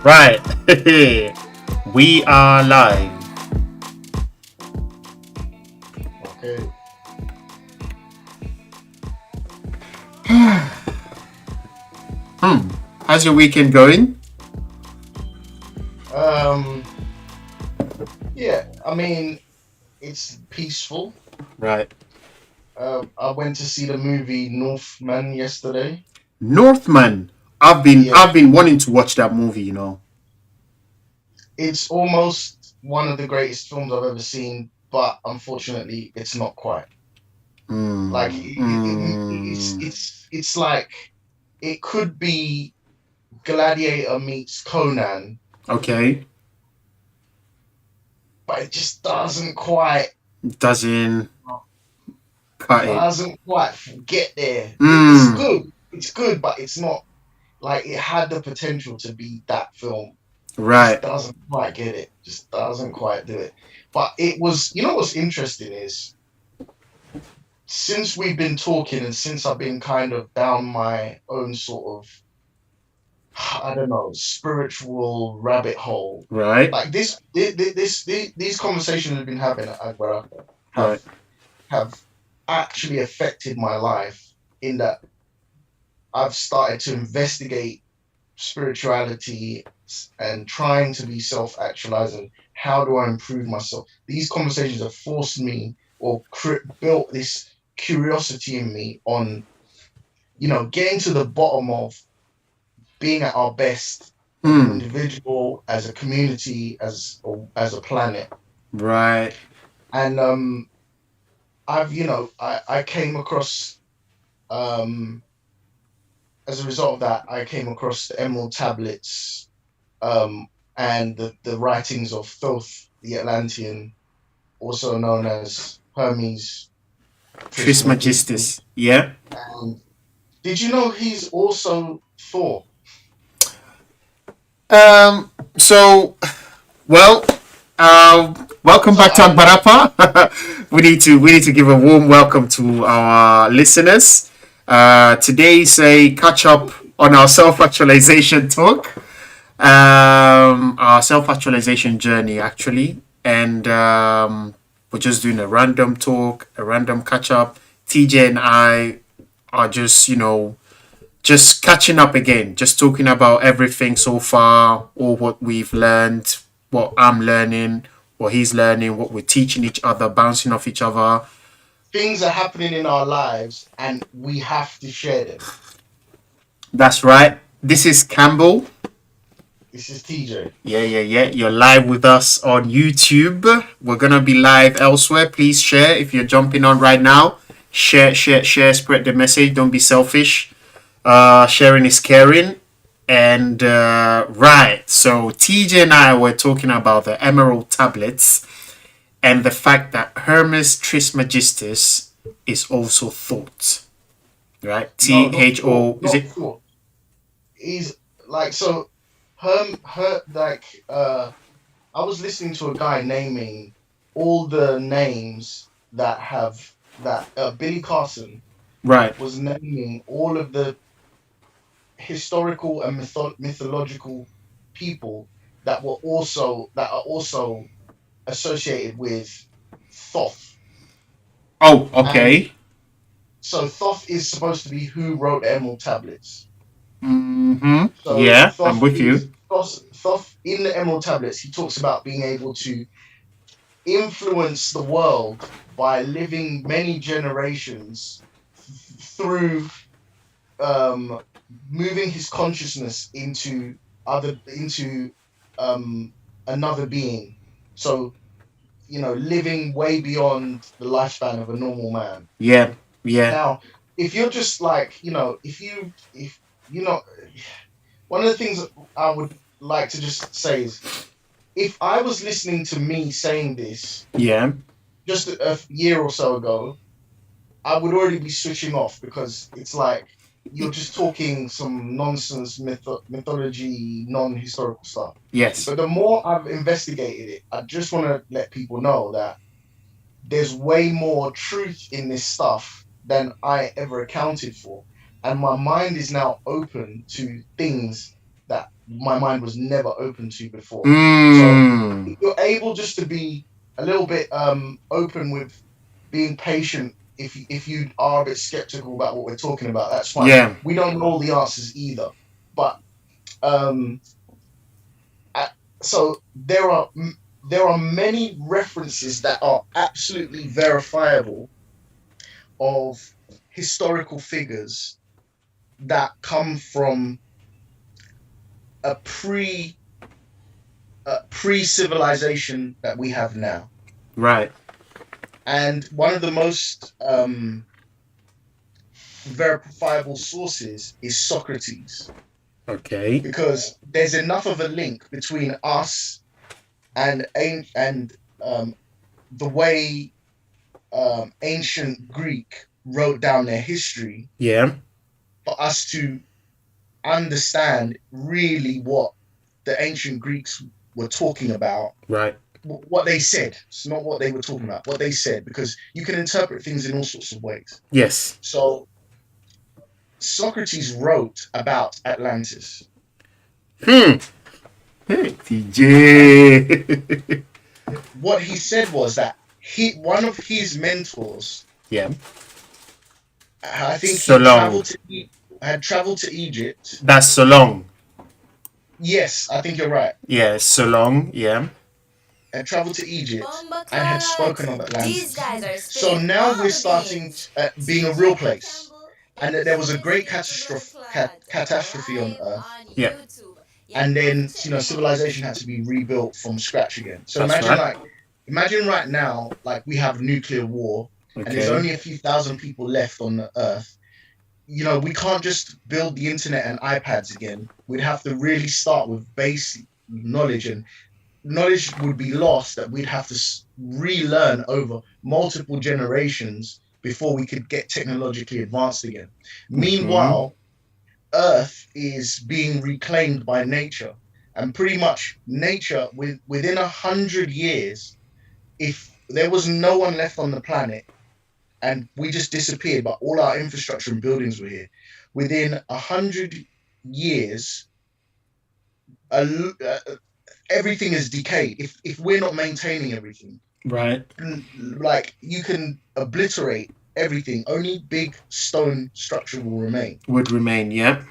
Right. We are live. Okay. How's your weekend going? Um. Yeah. I mean, it's peaceful. Right. I went to see the movie Northman yesterday. Northman. I've been Yeah. I've been wanting to watch that movie. It's almost one of the greatest films I've ever seen, but unfortunately, it's not quite. Like Mm, it's mm, it's it's like it could be Gladiator meets Conan, okay. but it just doesn't quite Doesn't cut it. get there. It's Mm, good. It's good, but it's not. Like it had the potential to be that film. Just right. doesn't quite get it. Just doesn't quite do it. But it was, what's interesting is since we've been talking and since I've been kind of down my own sort of, I don't know, spiritual rabbit hole. Right. Like these conversations we've been having at Agbara Right. have actually affected my life in that I've started to investigate spirituality and trying to be self-actualizing. How do I improve myself? These conversations have forced me or built this curiosity in me on, getting to the bottom of being at our best as an Mm, individual, as a community, as a planet. right. And I came across um as a result of that, I came across the Emerald Tablets um, and the writings of Thoth the Atlantean, also known as Hermes Trismegistus. Trismegistus. Yeah. And did you know he's also Thor? Um. So, well, welcome So back to Akbarapa. We need to give a warm welcome to our listeners. Today's a catch up on our self actualization talk, our self actualization journey actually, and we're just doing a random talk, a random catch up. TJ and I are just catching up again, just talking about everything so far, all what we've learned, what I'm learning, what he's learning, what we're teaching each other, bouncing off each other. things are happening in our lives, and we have to share them. That's right. This is Campbell. This is TJ. Yeah, yeah, yeah. You're live with us on YouTube. We're gonna be live elsewhere. Please share if you're jumping on right now. Share, share, share. Spread the message. Don't be selfish. Sharing is caring. And right, so TJ and I were talking about the emerald tablets and the fact that Hermes Trismegistus is also thought. Right? No, T not H Thor. O. Is Not it? Thor. He's like so. Her like I was listening to a guy naming all the names that have that Billy Carson Right. was naming all of the historical and mythological people that are also associated with Thoth. Oh, And okay. so Thoth is supposed to be who wrote the Emerald Tablets. Mm-hmm. So Yeah, I'm with you. Thoth in the Emerald Tablets, he talks about being able to influence the world by living many generations through um, moving his consciousness into um, another being. So living way beyond the lifespan of a normal man. Yeah, yeah. Now, if you're just like if you know, one of the things I would like to just say is if I was listening to me saying this Yeah. just a year or so ago, I would already be switching off because it's like you're just talking some nonsense mythology, non-historical stuff. Yes. But the more I've investigated it, I just want to let people know that there's way more truth in this stuff than I ever accounted for. And my mind is now open to things that my mind was never open to before. So Mm. if you're able just to be a little bit open with being patient, if you are a bit skeptical about what we're talking about, that's fine. Yeah. We don't know all the answers either, but um, I, so there are many references that are absolutely verifiable of historical figures that come from a pre civilization that we have now. Right. And one of the most verifiable sources is Socrates, Okay. because there's enough of a link between us and um, the way ancient Greek wrote down their history Yeah. for us to understand really what the ancient Greeks were talking about, Right. what they said. It's not what they were talking about, what they said, because you can interpret things in all sorts of ways. Yes. So Socrates wrote about Atlantis, Hmm. Hey, and TJ. what he said was that one of his mentors, Yeah. I think So he long. had traveled to Egypt. That's so long. Yes, I think you're right. Yeah. So long. Yeah. Had traveled to Egypt Bomba and had clot! spoken of These Atlantis. guys are So spitting now all we're the starting beans. being a real TJ place, Campbell, and that there was a aka great Mr. Bomba Clot, catastrophe on live Earth, on Yeah. YouTube. You and have to then check them out. civilization had to be rebuilt from scratch again. So That's right. imagine right now, like we have nuclear war, and there's Okay. only a few thousand people left on the Earth. We can't just build the internet and iPads again. We'd have to really start with basic knowledge, and knowledge would be lost that we'd have to relearn over multiple generations before we could get technologically advanced again. Mm-hmm. Meanwhile, Earth is being reclaimed by nature, and pretty much nature, within 100 years, if there was no one left on the planet and we just disappeared, but all our infrastructure and buildings were here, within 100 years, a, everything is decayed. If we're not maintaining everything, Right. like you can obliterate everything. Only big stone structure will remain. Would remain. Yeah.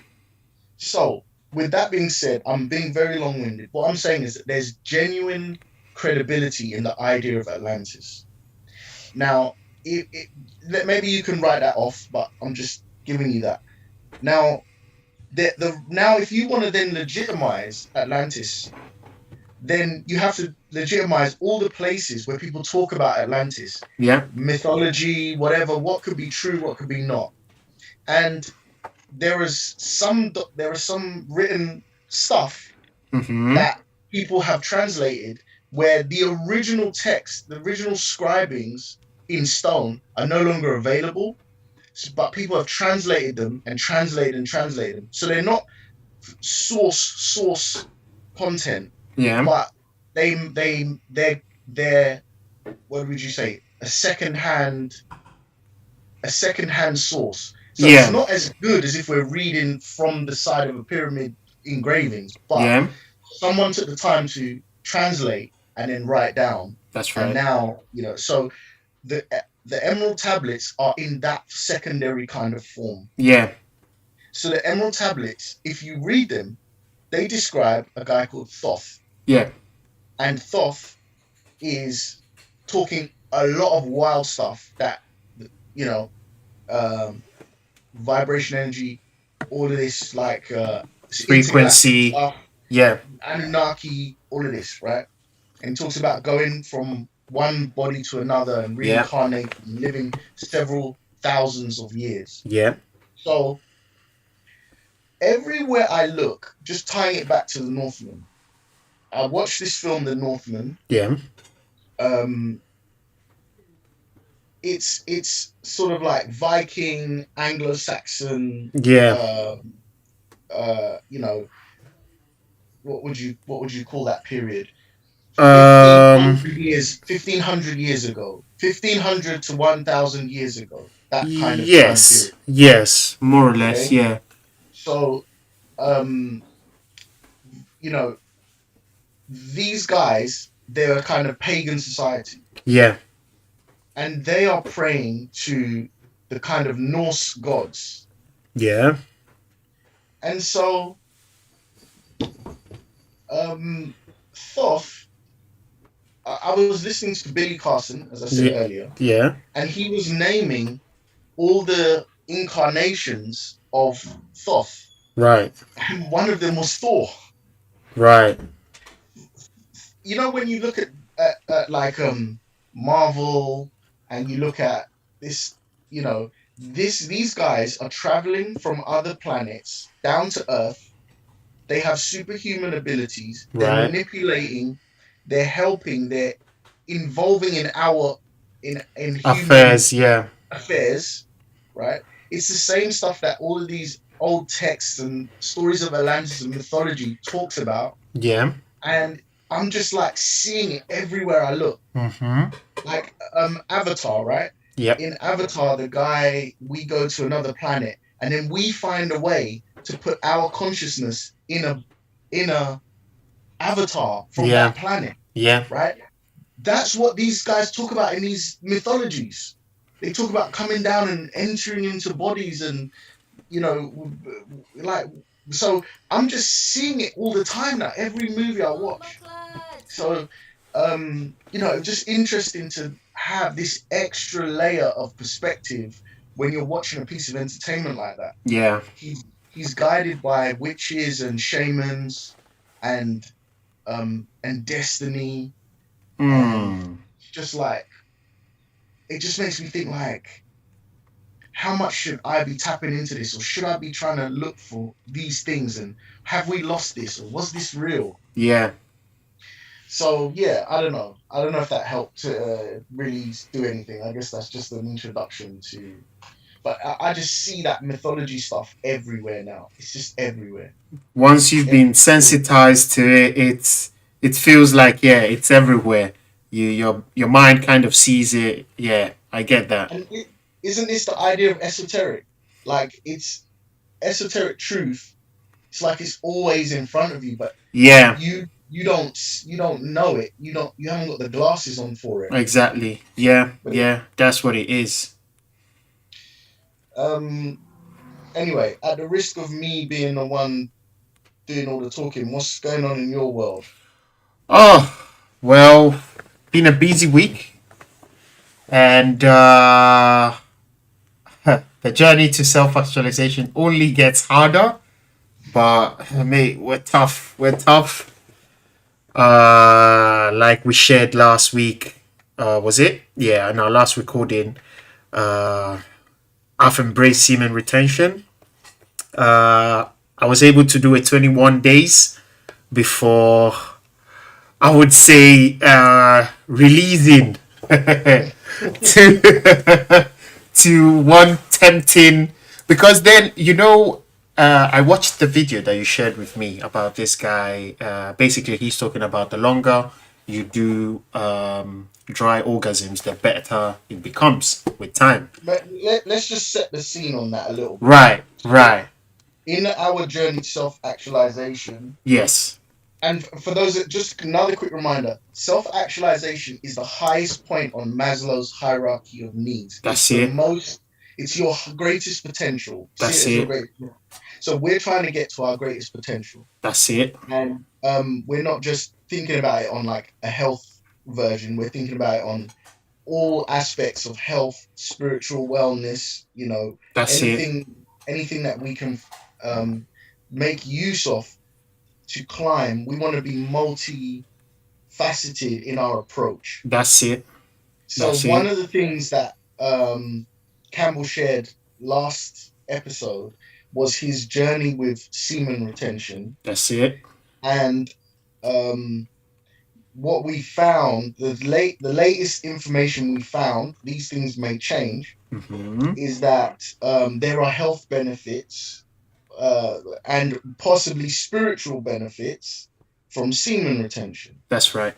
So, with that being said, I'm being very long-winded. What I'm saying is that there's genuine credibility in the idea of Atlantis. Now, maybe you can write that off, but I'm just giving you that. Now, now if you want to then legitimize Atlantis, then you have to legitimize all the places where people talk about Atlantis, Yeah. mythology, whatever, what could be true, what could be not. And there is some written stuff Mm-hmm. that people have translated where the original text, the original scribings in stone are no longer available, but people have translated them and translated them. So they're not source content, Yeah. but they're what would you say, a second hand source. So it's Yeah. not as good as if we're reading from the side of a pyramid engravings, but Yeah. someone took the time to translate and then write down. That's And right. now, so the emerald tablets are in that secondary kind of form. Yeah. So the emerald tablets, if you read them, they describe a guy called Thoth. Yeah. And Thoth is talking a lot of wild stuff that, you know, um, vibration energy, all of this, like intergalactic Frequency. stuff, Yeah. Anunnaki, all of this, right? And he talks about going from one body to another and Yeah. reincarnating and living several thousands of years. Yeah. So everywhere I look, just tying it back to the Northman, I watched this film, The Northman. Yeah. Um, it's sort of like Viking, Anglo-Saxon, Yeah. uh, you know, what would you call that period? Um. 1500 years ago, 1500 to 1000 years ago, that kind of time Yes. period. Yes. More or less. Okay, Yeah. so um you know, these guys, they're a kind of pagan society, Yeah. and they are praying to the kind of Norse gods. Yeah. And so, um, Thoth, I was listening to Billy Carson, as I said Yeah. earlier, Yeah. and he was naming all the incarnations of Thoth, Right. and one of them was Thor. Right. You know, when you look at like Marvel, and you look at this, you know, these guys are traveling from other planets down to Earth. They have superhuman abilities. They're Right. manipulating. They're helping. They're involving in our in human Affairs. Yeah. affairs, right? It's the same stuff that all of these old texts and stories of Atlantis and mythology talks about, Yeah. and I'm just like seeing it everywhere I look. Mm-hmm. Like Avatar, right? Yep. In Avatar, the guy, we go to another planet, and then we find a way to put our consciousness in a avatar from Yeah. that planet, Yeah. right? That's what these guys talk about in these mythologies. They talk about coming down and entering into bodies, and you know, like, so I'm just seeing it all the time now. Every movie I watch. So, it's just interesting to have this extra layer of perspective when you're watching a piece of entertainment like that. Yeah. He's guided by witches and shamans, and and destiny, and Mm. just like, it just makes me think, like, how much should I be tapping into this, or should I be trying to look for these things, and have we lost this, or was this real? Yeah. So yeah, I don't know. I don't know if that helped to really do anything. I guess that's just an introduction to. But I just see that mythology stuff everywhere now. It's just everywhere. Once you've been Every sensitized to it, it feels like, yeah, it's everywhere. Your mind kind of sees it. Yeah, I get that. and isn't this the idea of esoteric? Like, it's esoteric truth. It's like it's always in front of you, but Yeah, you don't know it. You haven't got the glasses on for it. exactly. Yeah, But yeah, that's what it is. um, anyway, at the risk of me being the one doing all the talking, what's going on in your world? Oh, well, been a busy week, and the journey to self actualization only gets harder. But mate, we're tough. We're tough. Like we shared last week. Was it? Yeah, in our last recording. Uh, I've embraced semen retention. I was able to do it 21 days before, I would say, releasing to to one tempting, because then I watched the video that you shared with me about this guy. Basically, he's talking about the longer you do dry orgasms, the better it becomes with time. But let's just set the scene on that a little bit. Right, So, right. in our journey to self-actualization, Yes, and for those that, just another quick reminder, self-actualization is the highest point on Maslow's hierarchy of needs. that's it. It's your greatest potential. See That's it as your it. great. So we're trying to get to our greatest potential, That's it. and we're not just thinking about it on like a health version. We're thinking about it on all aspects of health, spiritual wellness. That's it. Anything that we can make use of to climb. We want to be multi-faceted in our approach. That's it. So That's one it. of the things that Campbell shared last episode was his journey with semen retention, That's it. and what we found, the latest information we found, these things may change, Mm-hmm. is that there are health benefits and possibly spiritual benefits from semen retention. That's right.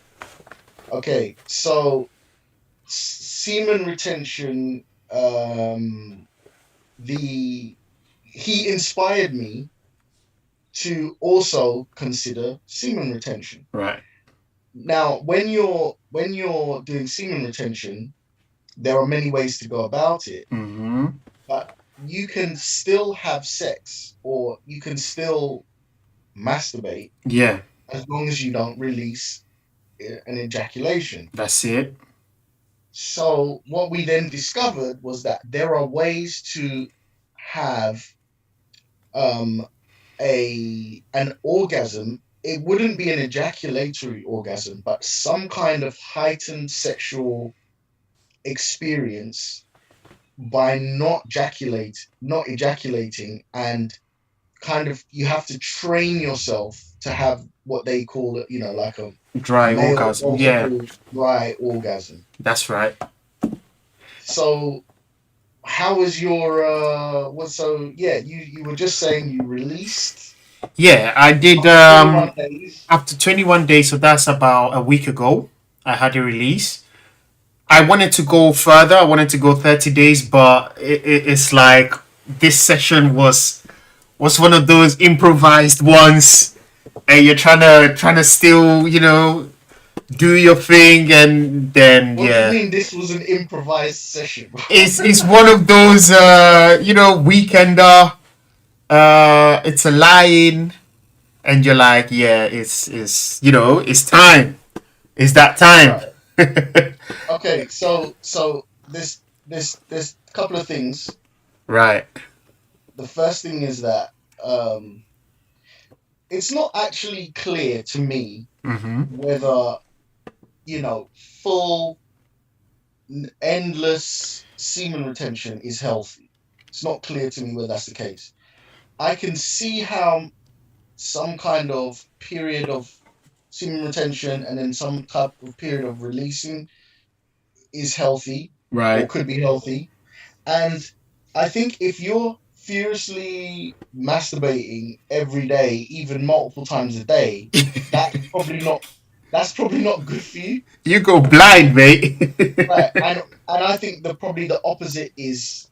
Okay, so semen retention, the he inspired me to also consider semen retention. Right. Now, when you're doing semen retention, there are many ways to go about it, Mm-hmm. but you can still have sex or you can still masturbate Yeah, as long as you don't release an ejaculation. that's it. So what we then discovered was that there are ways to have um, an orgasm. It wouldn't be an ejaculatory orgasm, but some kind of heightened sexual experience by not ejaculating, and kind of you have to train yourself to have what they call it, like a Dry male orgasm. Yeah, multiple dry orgasm. that's right. So how was your what so yeah, you were just saying you released Yeah, I did after 21 days. after 21 days, so that's about a week ago. I had a release. I wanted to go further. I wanted to go 30 days, but it's like this session was one of those improvised ones, and you're trying to still do your thing, and then What do you yeah, mean this was an improvised session? it's one of those weekender. It's a lie-in, and you're like, yeah, it's time. It's that time. Right. Okay, so this couple of things. Right. The first thing is that um it's not actually clear to me Mm-hmm. whether, full endless semen retention is healthy. It's not clear to me whether that's the case. I can see how some kind of period of semen retention and then some type of period of releasing is healthy or Right. could be healthy. And I think if you're furiously masturbating every day, even multiple times a day, that's probably not that's probably not good for you. You go blind, mate. Right. And I think probably the opposite is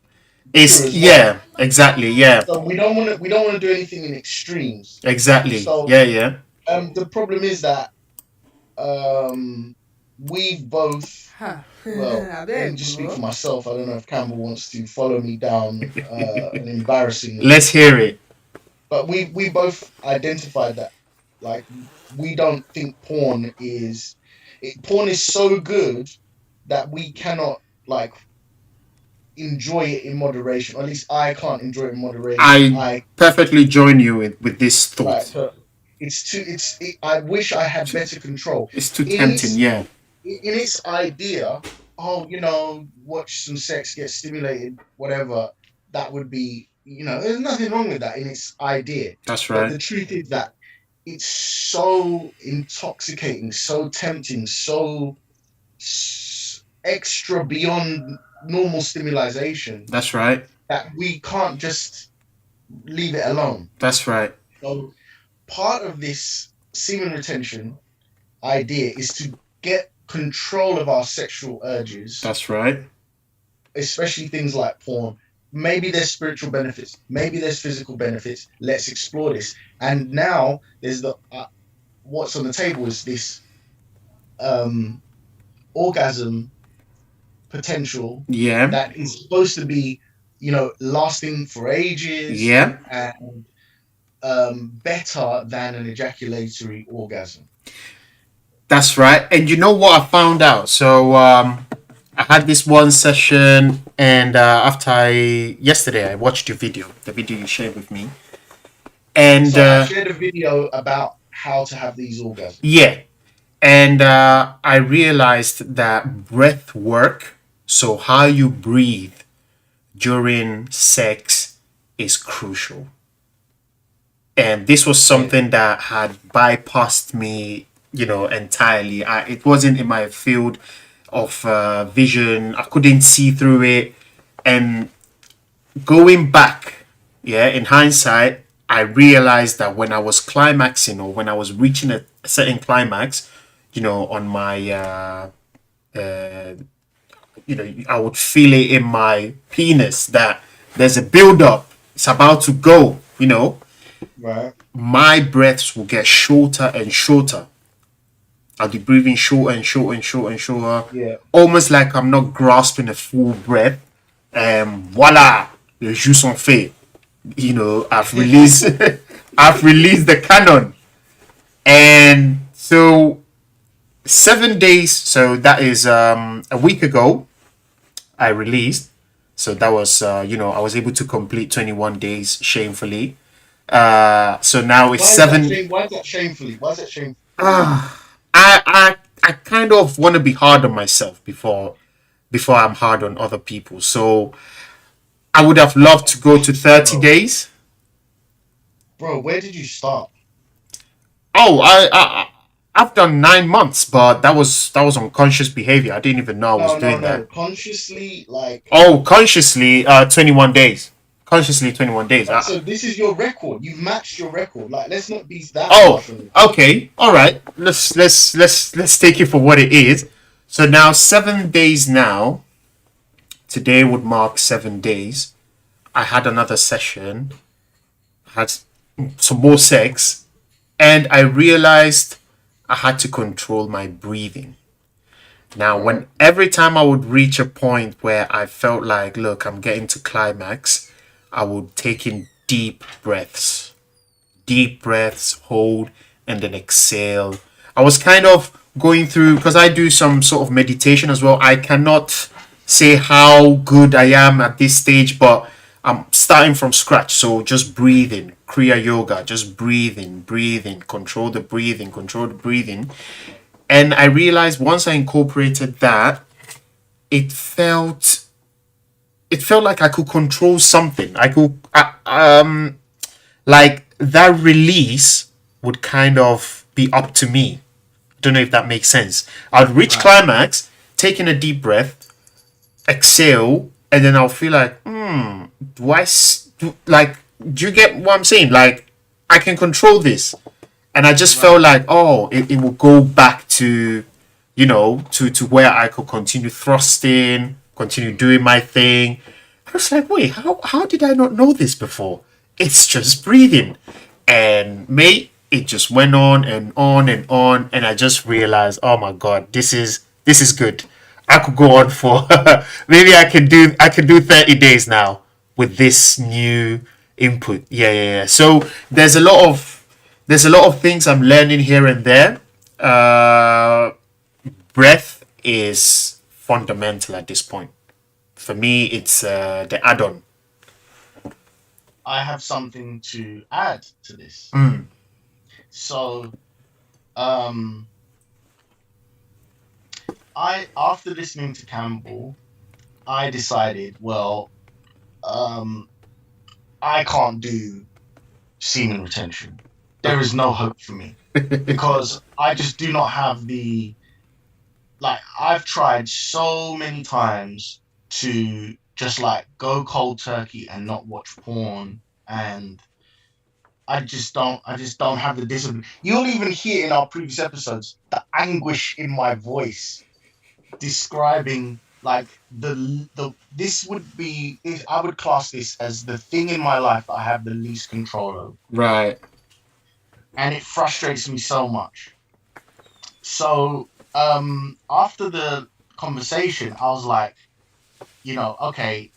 true It's as well. yeah, exactly, yeah, So we don't want to do anything in extremes. exactly, So yeah, yeah. the problem is that um we've both, well, I let me beg, just speak for bro. myself. I don't know if Campbell wants to follow me down an embarrassing route, Let's hear it. but we both identified that, like, we don't think porn is so good that we cannot, like, enjoy it in moderation. Or at least I can't enjoy it in moderation. I perfectly join you with this Right, thought. but I wish I had better control It's too in tempting, its yeah. in its idea. Oh, watch some sex, get stimulated, whatever. That would be, there's nothing wrong with that in its idea. That's But right. the truth is that it's so intoxicating, so tempting, so extra beyond normal stimulation That's right. that we can't just leave it alone. That's right. So part of this semen retention idea is to get control of our sexual urges, That's right. especially things like porn. Maybe there's spiritual benefits, maybe there's physical benefits. Let's explore this. And now there's what's on the table is this um, orgasm potential Yeah. that is supposed to be, lasting for ages Yeah. and better than an ejaculatory orgasm. That's right. And you know what I found out? So I had this one session, and yesterday I watched your video, the video you shared with me, and So I shared a video about how to have these orgasms. yeah, and I realized that breath work, so how you breathe during sex, is crucial. And this was Okay. something that had bypassed me, entirely. It wasn't in my field of vision. I couldn't see through it. And going back, yeah, in hindsight, I realized that when I was climaxing, or when I was reaching a certain climax, on my uh, I would feel it in my penis that there's a build up. It's about to go. Right. my breaths will get shorter and shorter. I'll be breathing shorter and shorter and shorter and shorter, Yeah. almost like I'm not grasping a full breath. Voila, les jeux sont faits. I've released, I've released the cannon, and so 7 days. So that is a week ago. I released. So that was, I was able to complete 21 days shamefully. So now it's Why is that seven. shame? Why is that shamefully? Why is that shameful? I kind of want to be hard on myself before I'm hard on other people. So I would have loved to go to 30 Bro, days. bro, where did you start? Oh, I've done 9 months, but that was unconscious behavior. I didn't even know I was No, no, doing no. that. Consciously, like, Oh, consciously, 21 days. Consciously, 21 days. right. So this is your record. You've matched your record. Like, let's not be that Oh, harsh on it. okay, all right. Let's take it for what it is. So now 7 days now. Today would mark 7 days. I had another session, had some more sex, and I realized I had to control my breathing. Now, Right. when every time I would reach a point where I felt like, look, I'm getting to climax, I would take in deep breaths, hold, and then exhale. I was kind of going through, because I do some sort of meditation as well. I cannot say how good I am at this stage, but I'm starting from scratch. So just breathing, Kriya Yoga, just breathing, control the breathing. And I realized once I incorporated that, it felt it felt like I could control something. I could like that release would kind of be up to me. I don't know if that makes sense. I'd reach Right. climax, taking a deep breath, exhale, and then I'll feel like, do I like? Do you get what I'm saying? Like, I can control this, and I just felt Right. like, oh, it will go back to, to where I could continue thrusting, continue doing my thing. I was like, wait, how did I not know this before? It's just breathing, and mate, it just went on and on and on, and I just realized, oh my god, this is good. I could go on for maybe I can do 30 days now with this new input. Yeah, yeah, yeah. So there's a lot of things I'm learning here and there. Breath is fundamental at this point. For me, it's the add-on. I have something to add to this. Mm, So, um, I after listening to Campbell, I decided, well, um, I can't do semen retention. There is no hope for me because I just do not have the like. I've tried so many times to just like go cold turkey and not watch porn, and I just don't have the discipline. You'll even hear in our previous episodes the anguish in my voice describing like the this would be I would class this as the thing in my life that I have the least control over, right. and it frustrates me so much. So after the conversation, I was like, okay,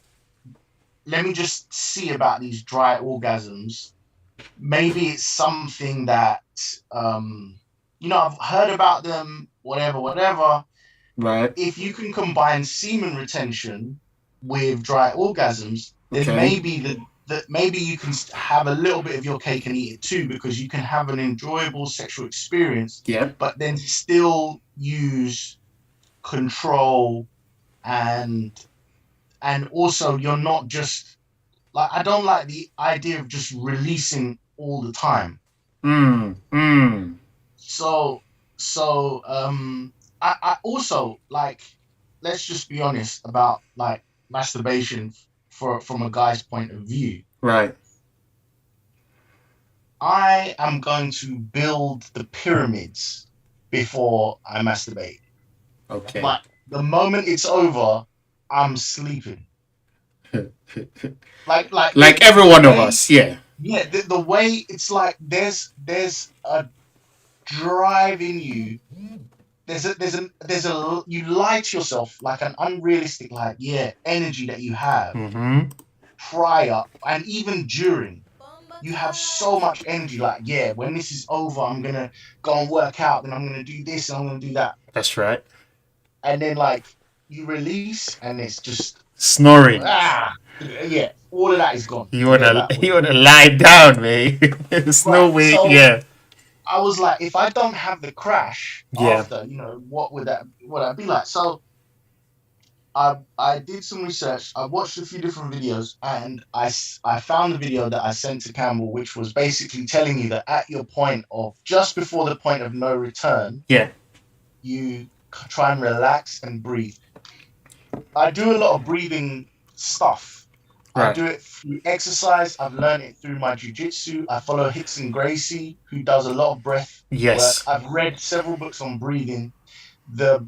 let me just see about these dry orgasms. Maybe it's something that um I've heard about them, whatever, whatever. Right. If you can combine semen retention with dry orgasms, then Okay. maybe you can have a little bit of your cake and eat it too, because you can have an enjoyable sexual experience, Yeah. but then still use control, and also you're not just like, I don't like the idea of just releasing all the time. Mm. Mm. So I also like, let's just be honest about like masturbation from a guy's point of view. Right. I am going to build the pyramids before I masturbate. Okay. But the moment it's over, I'm sleeping. Like Like every the one of way us. Yeah. yeah, the way it's like there's a drive in you. There's a you lie to yourself like an unrealistic like energy that you have Mm-hmm. prior and even during. You have so much energy, like, when this is over, I'm gonna go and work out, then I'm gonna do this and I'm gonna do that. That's right. And then like you release and it's just Snoring. all of that is gone. You Forget wanna about it. you wanna lie down, mate. There's no Right. way. So Yeah. I was like, if I don't have the crash Yeah. after, what that be like? So I did some research. I watched a few different videos, and I found a video that I sent to Campbell, which was basically telling you that at your point of just before the point of no return, Yeah. you try and relax and breathe. I do a lot of breathing stuff. I Right. do it through exercise. I've learned it through my jujitsu. I follow Hickson Gracie, who does a lot of breath work. Yes. I've read several books on breathing. The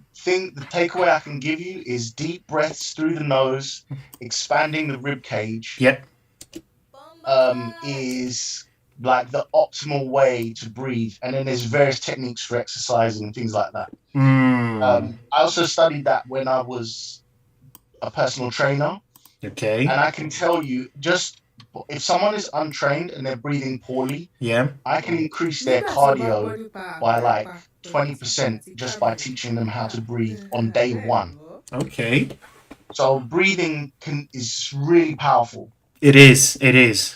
takeaway I can give you is deep breaths through the nose, expanding the rib cage, Yep. is like the optimal way to breathe. And then there's various techniques for exercising and things like that. Mm. I also studied that when I was a personal trainer, Okay. and I can tell you just if someone is untrained and they're breathing poorly, Yeah. I can increase their cardio by like 20% just by teaching them how to breathe on day one. Okay. So breathing is really powerful. It is. It is.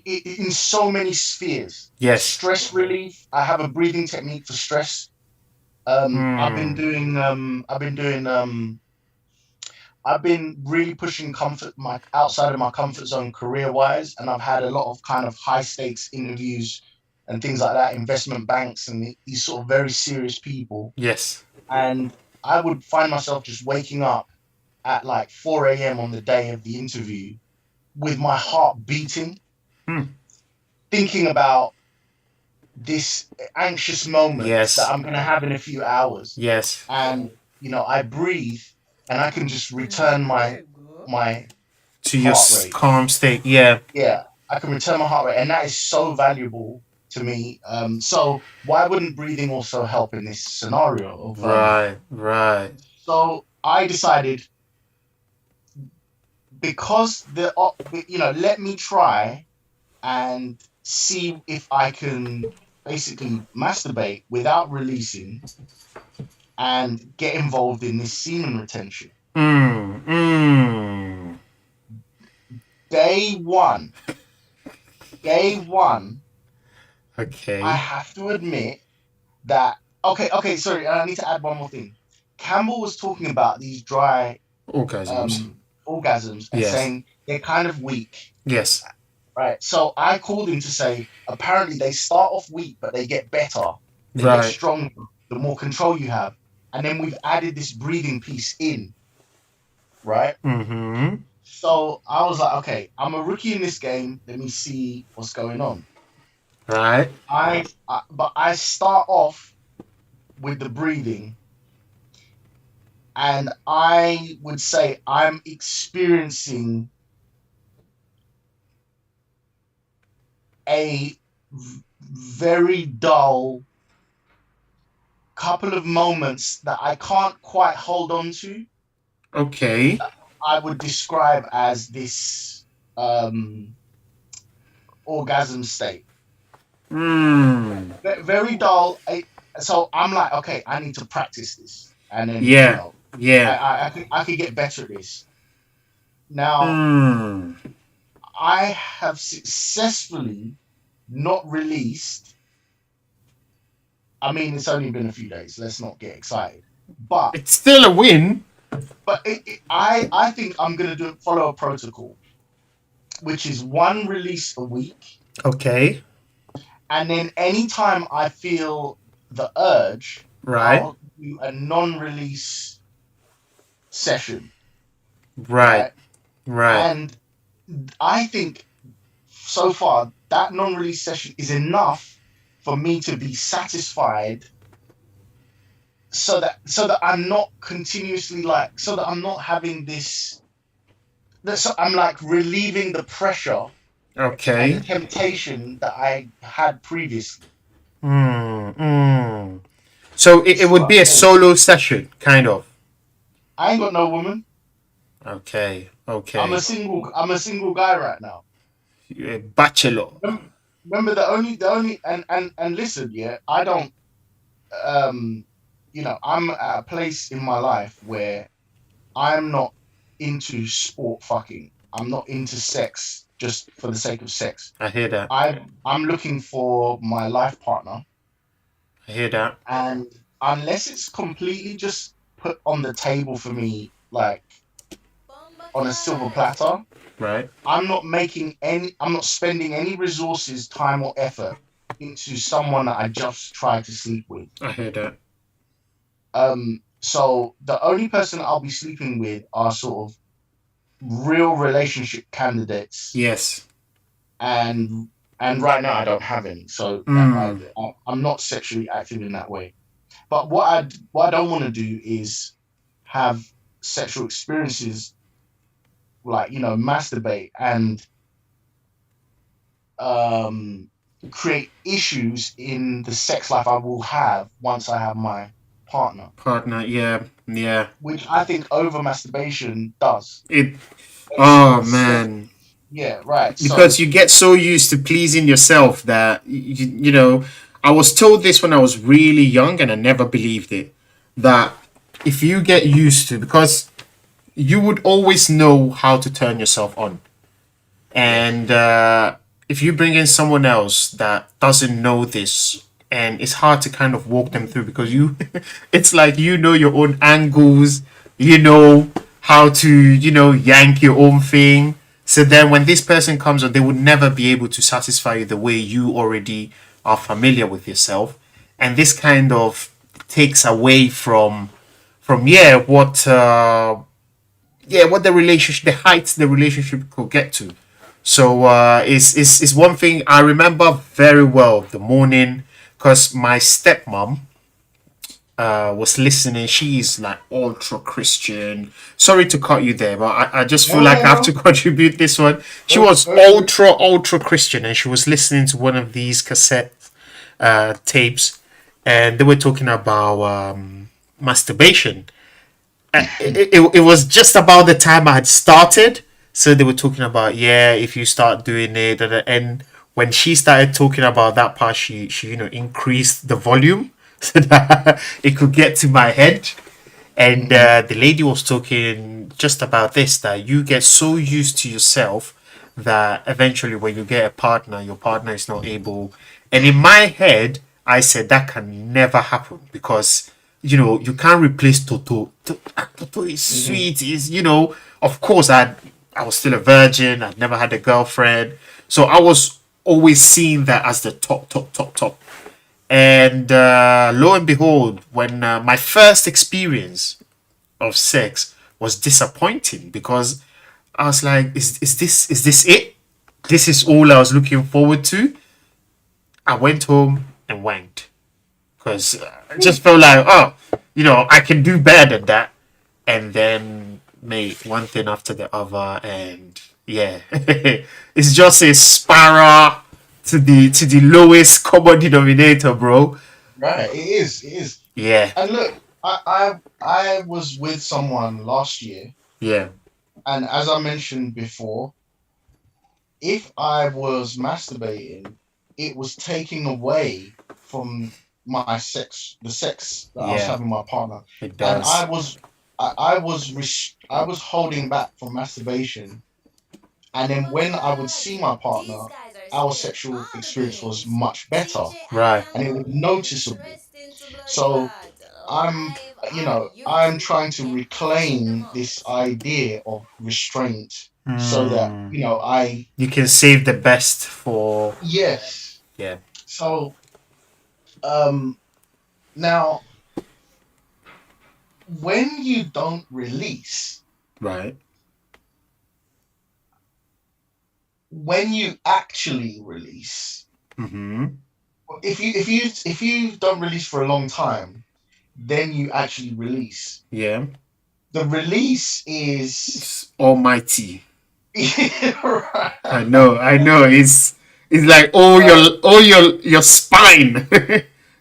In so many spheres. Yes. Stress relief. I have a breathing technique for stress. Mm. I've been really pushing comfort my outside of my comfort zone career wise, and I've had a lot of kind of high stakes interviews and things like that, investment banks and these sort of very serious people. Yes. And I would find myself just waking up at like 4 a.m. on the day of the interview with my heart beating, Hmm. thinking about this anxious moment that Yes. I'm going to have in a few hours. Yes. And, I breathe and I can just return my To your heart rate. calm state. Yeah. Yeah, I can return my heart rate. And that is so valuable to me. So why wouldn't breathing also help in this scenario of, Right. Right. so I decided because let me try and see if I can basically masturbate without releasing and get involved in this semen retention. Mm. Mm. Day one, day one, I Okay. have to admit that. Okay, sorry, I need to add one more thing. Campbell was talking about these dry Orgasms. orgasms and Yes. saying they're kind of weak, Yes. right? So I called him to say apparently they start off weak, but they get better, they get Right. stronger the more control you have. And then we've added this breathing piece in, right? Mm-hmm. So I was like, okay, I'm a rookie in this game. Let me see what's going on. Right. But I start off with the breathing, and I would say I'm experiencing a very dull couple of moments that I can't quite hold on to. Okay. I would describe as this orgasm state. Mm. Very dull. So I'm like, okay, I need to practice this, and then Yeah. Yeah. I could get better at this. Now Mm. I have successfully not released. I mean, it's only been a few days. Let's not get excited, but It's still a win. I think I'm gonna follow a protocol, which is one release a week, Okay. and then anytime I feel the urge, Right. I'll do a non-release session, Right. right? Right. And I think so far that non-release session is enough for me to be satisfied, so that I'm not continuously so that I'm not having this. So I'm like relieving the pressure and the Okay. temptation that I had previously. Mm, mm. So You it see would what be I'm a saying? solo session, kind of. I ain't got no woman. Okay. I'm a Okay. single. I'm a single guy right now. Bachelor. Remember the only and listen, yeah, I don't um I'm at a place in my life where I'm not into sport fucking. I'm not into sex just for the sake of sex. I hear that. I'm looking for my life partner, I hear that. and unless it's completely just put on the table for me, like on a silver platter, Right. I'm not spending any resources, time or effort into someone that I just tried to sleep with. I hear that. So the only person I'll be sleeping with are sort of real relationship candidates, Yes. and right now I don't have any, so Mm. I'm not sexually active in that way. But what I don't want to do is have sexual experiences like masturbate and um create issues in the sex life I will have once I have my partner, Partner. Yeah. Yeah. which I think over masturbation does. It. Makes Oh sex, man. yeah, right. Because So you get so used to pleasing yourself that you know. I was told this when I was really young, and I never believed it. That if you get used to, because you would always know how to turn yourself on. yes. And if you bring in someone else that doesn't know this, and it's hard to kind of walk them through because you, it's like you know your own angles, you know how to, yank your own thing. So then when this person comes on, they would never be able to satisfy you the way you already are familiar with yourself. And this kind of takes away from what the relationship, the heights the relationship could get to. So is one thing I remember very well the morning, because my stepmom was listening. She's like ultra Christian. Sorry to cut you there, but I just feel No, like no, I have to no. contribute this one. She Go, was go for it. ultra Christian, and she was listening to one of these cassette tapes, and they were talking about masturbation. It was just about the time I had started. So they were talking about, yeah, if you start doing it, and when she started talking about that part, she increased the volume so that it could get to my head. And Hmm. the lady was talking just about this, that you get so used to yourself that eventually when you get a partner, your partner is not able. And in my head, I said that can never happen because you can't replace Toto. Toto is Hmm. sweet. Is of course I was still a virgin. I'd never had a girlfriend, so I was always seeing that as the top. And lo and behold, when my first experience of sex was disappointing because I was like, is this it? This is all I was looking forward to. I went home and wanked because I just felt like, oh, I can do better than that. And then, mate, one thing after the other, and yeah, it's just a spiral to the lowest common denominator, bro. Right, it is, it is. Yeah, And look, I was with someone last year, yeah, and as I mentioned before, if I was masturbating, it was taking away from the sex that I was yeah. having with my partner, It and does. I was holding back from masturbation, and then when I would see my partner, our sexual experience was much better, Right. and it was noticeable. So I'm, I'm trying to reclaim this idea of restraint so that, Hmm. I, You can save the best for. yes. Yeah. So, um, now when you don't release, Right. when you actually release, Mm-hmm. if you don't release for a long time, then you actually release. Yeah. The release is It's almighty. I Right. know, I know. It's like Right. all your spine.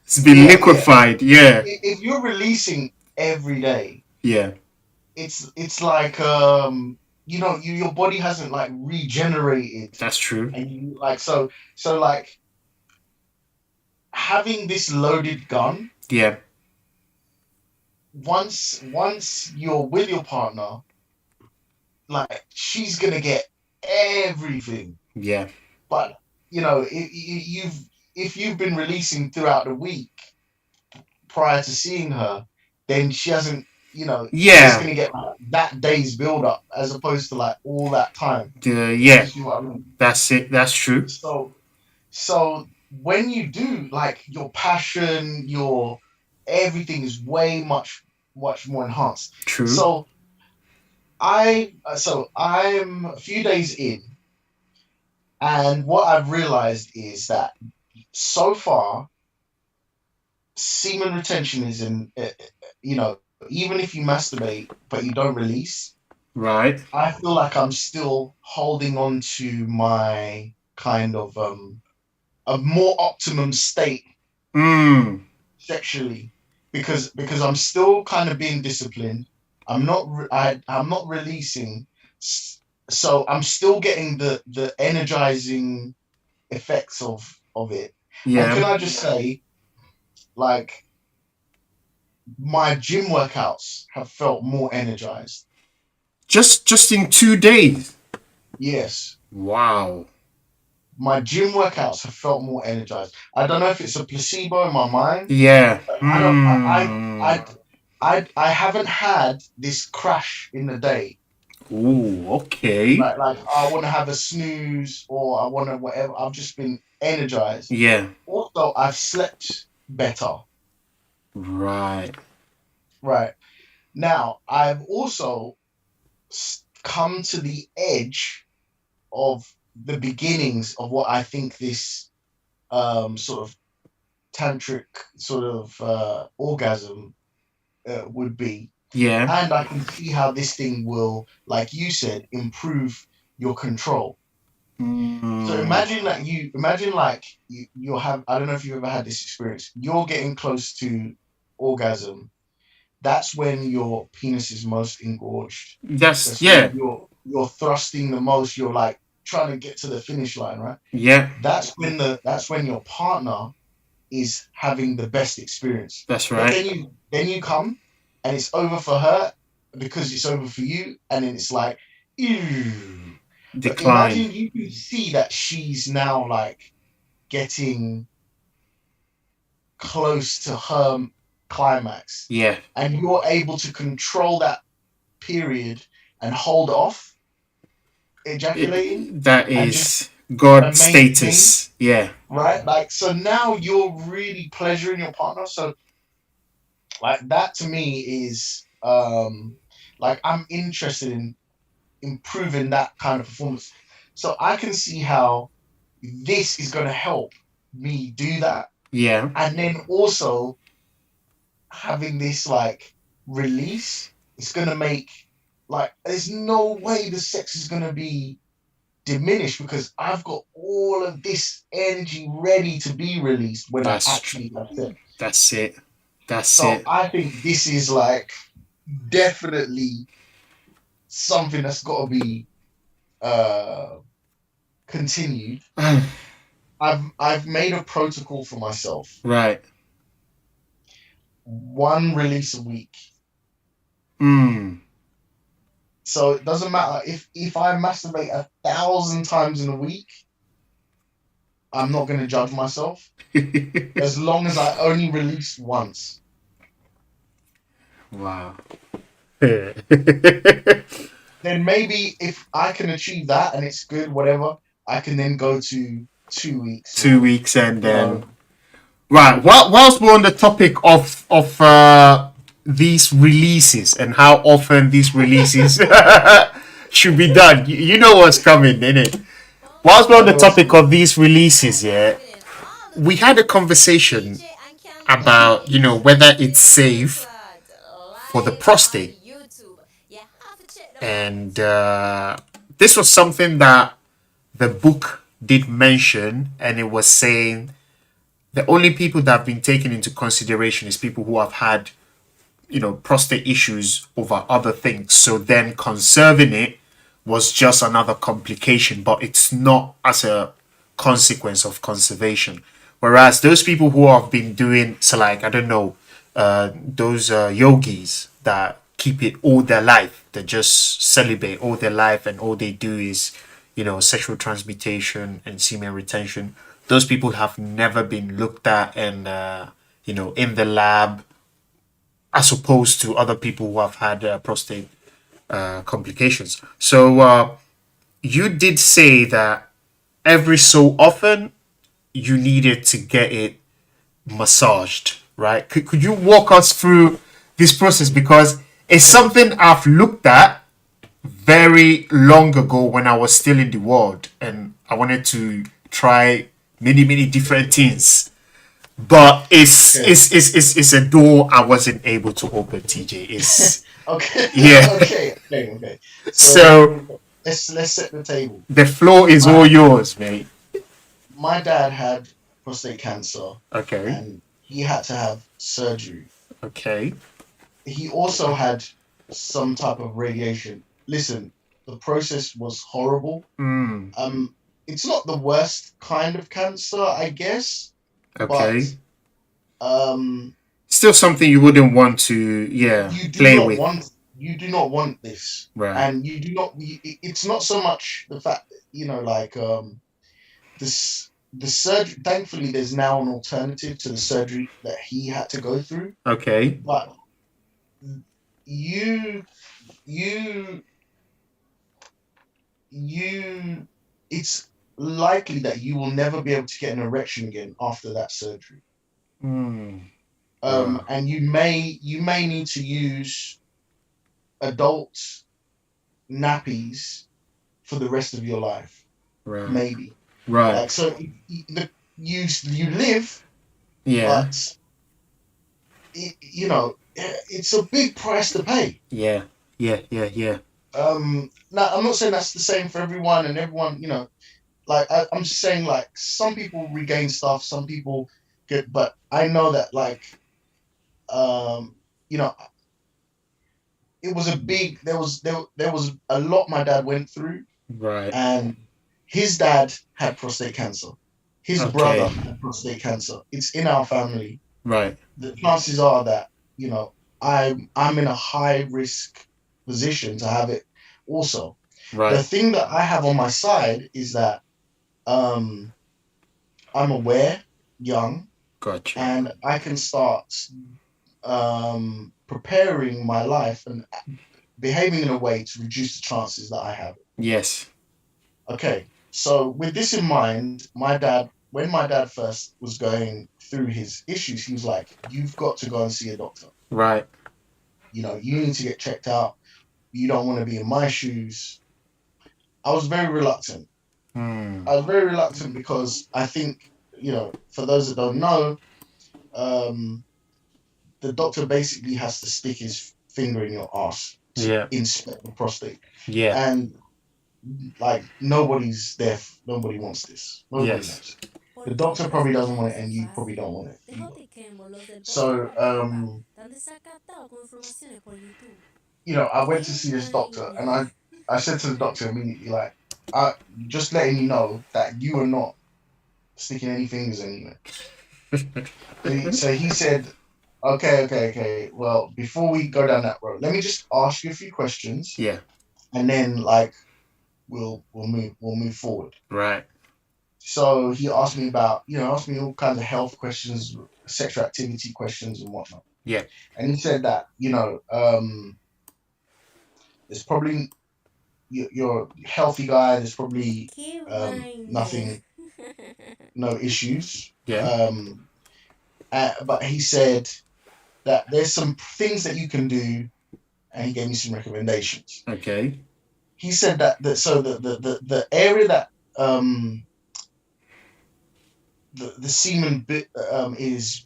It's been Yeah, yeah. liquefied. Yeah, If you're releasing every day, yeah. it's like your body hasn't like regenerated, That's true. and you like so like having this loaded gun. Yeah, Once you're with your partner, like she's gonna get everything. yeah, But if you've been releasing throughout the week prior to seeing her, then she hasn't. You're just yeah. gonna get like that day's build up as opposed to like all that time. You Yeah. see what I mean? That's it. That's true. So when you do, like, your passion, your everything is way much more enhanced. True. So I'm a few days in, and what I've realized is that so far, semen retention is in, even if you masturbate but you don't release, Right. I feel like I'm still holding on to my kind of a more optimum state Mm. sexually, because I'm still kind of being disciplined. I'm not releasing, so I'm still getting the energizing effects of it. And Yeah. can I just say, like, my gym workouts have felt more energized. Just in 2 days. Yes, Wow. my gym workouts have felt more energized. I don't know if it's a placebo in my mind, Yeah. but I don't. Mm. I haven't had this crash in the day. Ooh. Okay. Like I want to have a snooze or I want to whatever. I've just been energized. Yeah. Also, I've slept better. Right. Right now, I've also come to the edge of the beginnings of what I think this sort of tantric sort of orgasm would be. Yeah. And I can see how this thing will, like you said, improve your control. So Mm. imagine like you'll have, I don't know if you've ever had this experience. You're getting close to orgasm. That's when your penis is most engorged. That's That's when yeah. you're thrusting the most. You're like trying to get to the finish line, right? Yeah. That's when your partner is having the best experience. That's But right. then you come and it's over for her because it's over for you, and then it's like, ew. But Decline. imagine you can see that she's now like getting close to her climax, Yeah. and you're able to control that period and hold off ejaculating That and just is God maintain, status. Yeah. right? Like, so now you're really pleasuring your partner. So like that to me is like I'm interested in improving that kind of performance. So I can see how this is going to help me do that. Yeah. And then also having this like release, it's going to make, like, there's no way the sex is going to be diminished because I've got all of this energy ready to be released when I That's tr- actually have sex. that's it. That's So it. I think this is like definitely something that's got to be uh continued. I've made a protocol for myself. Right. One release a week. Mm. So it doesn't matter if I masturbate 1,000 times in a week, I'm not going to judge myself as long as I only release once. Wow. Then maybe if I can achieve that and it's good, whatever, I can then go to 2 weeks, Two or weeks and you know, then right. Whilst we're on the topic of these releases and how often these releases should be done, you know what's coming, innit? Whilst we're on I the know what's topic coming. of these releases, yeah, we had a conversation about whether it's safe for the prostate, and this was something that the book did mention, and it was saying the only people that have been taken into consideration is people who have had, prostate issues over other things. So then conserving it was just another complication, but it's not as a consequence of conservation. Whereas those people who have been doing, so like, I don't know, those yogis that keep it all their life, they just celibate all their life, and all they do is, sexual transmutation and semen retention. Those people have never been looked at and, in the lab, as opposed to other people who have had prostate complications. So you did say that every so often you needed to get it massaged, right? Could you walk us through this process? Because it's something I've looked at very long ago when I was still in the world, and I wanted to try many, many different things. But Okay. it's a door I wasn't able to open, TJ. It's Okay. yeah. Okay. So So let's set the table. the floor is all My yours, mate. my dad had prostate cancer, Okay. and he had to have surgery. Okay. He also had some type of radiation. Listen, the process was horrible. Mm. Um, it's not the worst kind of cancer, I guess, but Okay. um, Still something you wouldn't want to, yeah, you do play not with. want you do not want this, Right. and you do not. It's not so much the fact, like this the surgery. Thankfully, there's now an alternative to the surgery that he had to go through, Okay. but you you you it's likely that you will never be able to get an erection again after that surgery. Mm. Right. And you may need to use adult nappies for the rest of your life, Right. maybe. Right. Like, so you live, Yeah. but it's a big price to pay. Yeah. Yeah. Yeah. Yeah. Now I'm not saying that's the same for everyone, and everyone, like I'm just saying, like, some people regain stuff, some people get, but I know that, like, um, you know, it was a big. There was a lot my dad went through, Right. and his dad had prostate cancer. His Okay. brother had prostate cancer. It's in our family. Right. The chances are that, I'm in a high risk position to have it also. The Right. thing that I have on my side is that, um, I'm aware, young, Gotcha. and I can start preparing my life and behaving in a way to reduce the chances that I have. Yes. Okay, so with this in mind, when my dad first was going through his issues, he was like, "You've got to go and see a doctor. Right. You need to get checked out. You don't want to be in my shoes." I was very reluctant. Hmm. I was very reluctant because I think, for those that don't know, um, the doctor basically has to stick his finger in your ass to Yeah. inspect the prostate. Yeah. And, like, nobody's there. Nobody wants this. Nobody Yes. wants it. The doctor probably doesn't want it, and you probably don't want it either. So, I went to see this doctor, and I said to the doctor immediately, like, I just letting you know that you are not sticking any fingers anywhere. So he said, okay. Well, before we go down that road, let me just ask you a few questions, Yeah. and then, like, we'll move forward. Right. So he asked me all kinds of health questions, sexual activity questions, and whatnot. Yeah. And he said that, there's probably, you're a healthy guy. There's probably nothing, no issues. Yeah. But he said that there's some things that you can do, and he gave me some recommendations. Okay. He said that so the area that, the semen bit, is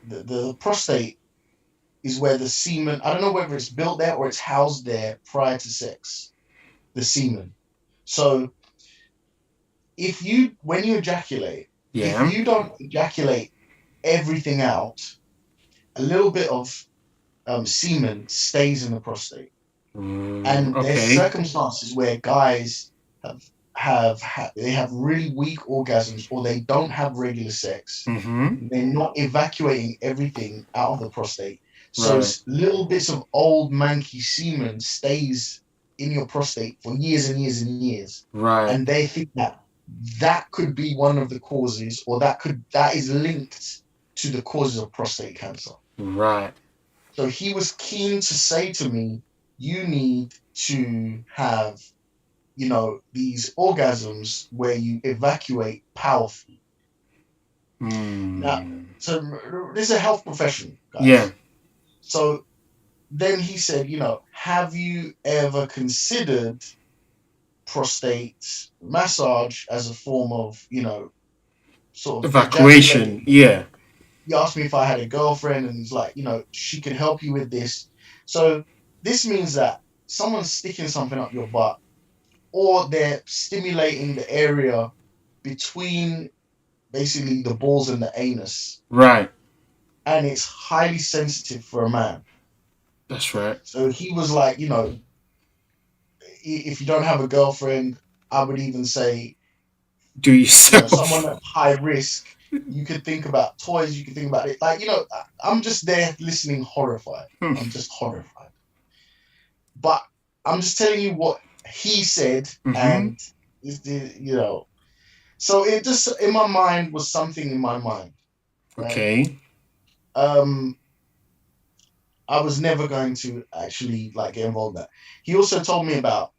the prostate, is where the semen. I don't know whether it's built there or it's housed there prior to sex. The semen. So when you ejaculate, if Yeah. you don't ejaculate everything out, a little bit of semen stays in the prostate. And there's Okay. circumstances where guys have they have really weak orgasms, or they don't have regular sex. Mm-hmm. They're not evacuating everything out of the prostate. So Right. little bits of old manky semen stays in your prostate for years and years and years. Right. And they think that that could be one of the causes, or that is linked to the causes of prostate cancer. Right. So he was keen to say to me, you need to have, these orgasms where you evacuate powerfully. Now, Hmm. so this is a health profession, Yeah. guys. So then he said, have you ever considered prostate massage as a form of, sort of Evacuation. ejaculating? Yeah. He asked me if I had a girlfriend, and he's like, she can help you with this. So this means that someone's sticking something up your butt, or they're stimulating the area between basically the balls and the anus, Right. and it's highly sensitive for a man. That's right. So he was like, if you don't have a girlfriend, I would even say, Do someone yourself. at high risk, you could think about toys, you could think about it. Like, I'm just there listening, horrified. I'm just horrified. But I'm just telling you what he said, Mm-hmm. and so it just in my mind was something in my mind, right? Okay. Um, I was never going to actually like get involved in that. He also told me about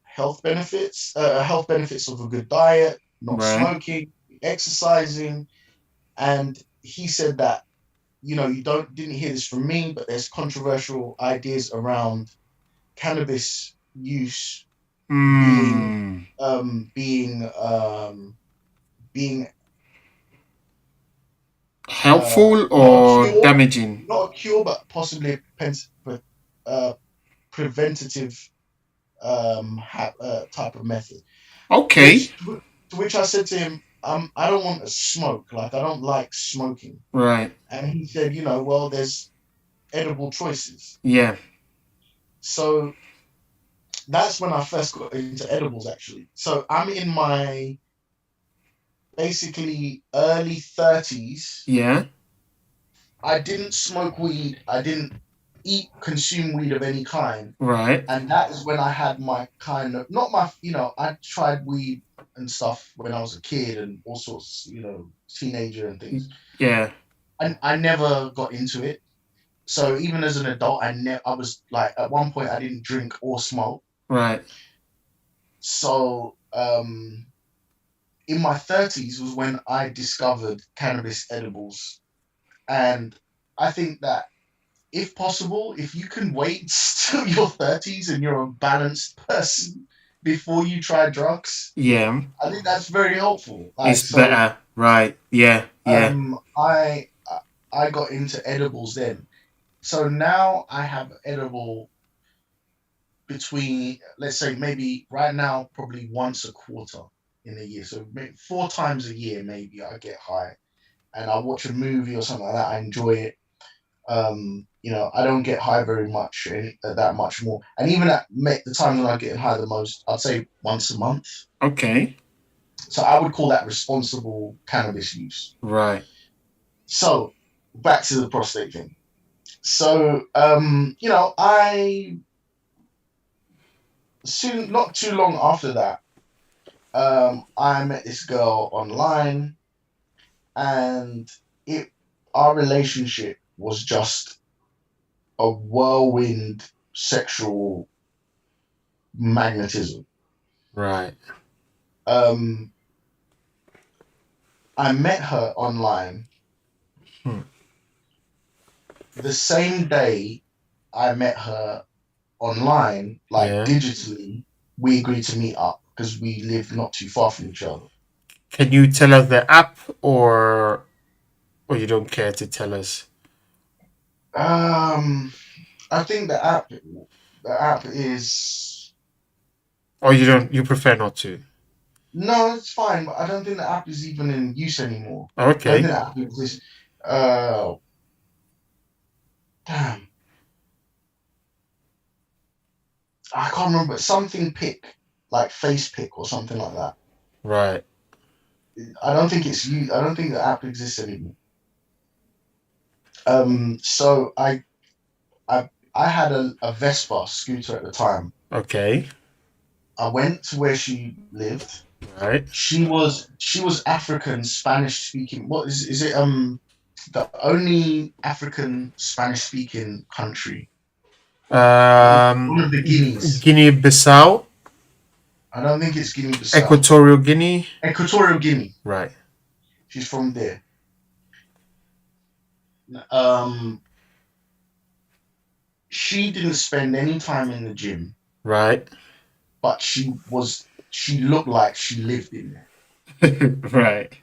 health benefits of a good diet, not Right. smoking, exercising, and he said that you didn't hear this from me, but there's controversial ideas around cannabis use being Hmm. um, being um, being Helpful not a or cure, damaging? but possibly uh, preventative type of method. Okay. Which I said to him, I don't want to smoke. Like, I don't like smoking. Right. And he said, well, there's edible choices. Yeah. So that's when I first got into edibles, actually. So I'm in my basically early 30s. Yeah. I didn't smoke weed. I didn't consume weed of any kind. Right. And that is when I had my kind of, not my, I tried weed and stuff when I was a kid and all sorts, teenager and things. Yeah. And I never got into it. So even as an adult, I was like, at one point I didn't drink or smoke. Right. So in my 30s was when I discovered cannabis edibles. And I think that if possible, if you can wait till your 30s and you're a balanced person before you try drugs, Yeah. I think that's very helpful. It's Like, so better. Right. Yeah. Yeah. um, I I got into edibles then. So now I have edible between, let's say, maybe right now, probably once a quarter in a year. So maybe 4 times a year, maybe I get high and I watch a movie or something like that. I enjoy it. I don't get high very much, that much more. And even at the times when I get high the most, I'd say once a month. Okay. So I would call that responsible cannabis use. Right. So back to the prostate thing. So I soon, not too long after that, I met this girl online, and it our relationship was just a whirlwind sexual magnetism. Right. Um, I met her online. Hmm. The same day I met her online, like Yeah. digitally, we agreed to meet up because we live not too far from each other. Can you tell us the app, or you don't care to tell us? Um, I think the app is Or you don't? You prefer not to? No, it's fine, but I don't think the app is even in use anymore. I don't Okay. think the app exists. Uh, Damn, I can't remember. Something pick, like face pick or something like that. Right. I don't think it's you. I don't think the app exists anymore. So I had a Vespa scooter at the time. Okay. I went to where she lived. Right. She was African, Spanish speaking. What is it? The only African Spanish speaking country. One Um, of the Guineas. Guinea-Bissau, I don't think it's Guinea-Bissau. Equatorial Guinea. Equatorial Guinea. Right. She's from there. Um, she didn't spend any time in the gym, Right. but she looked like she lived in there. Right.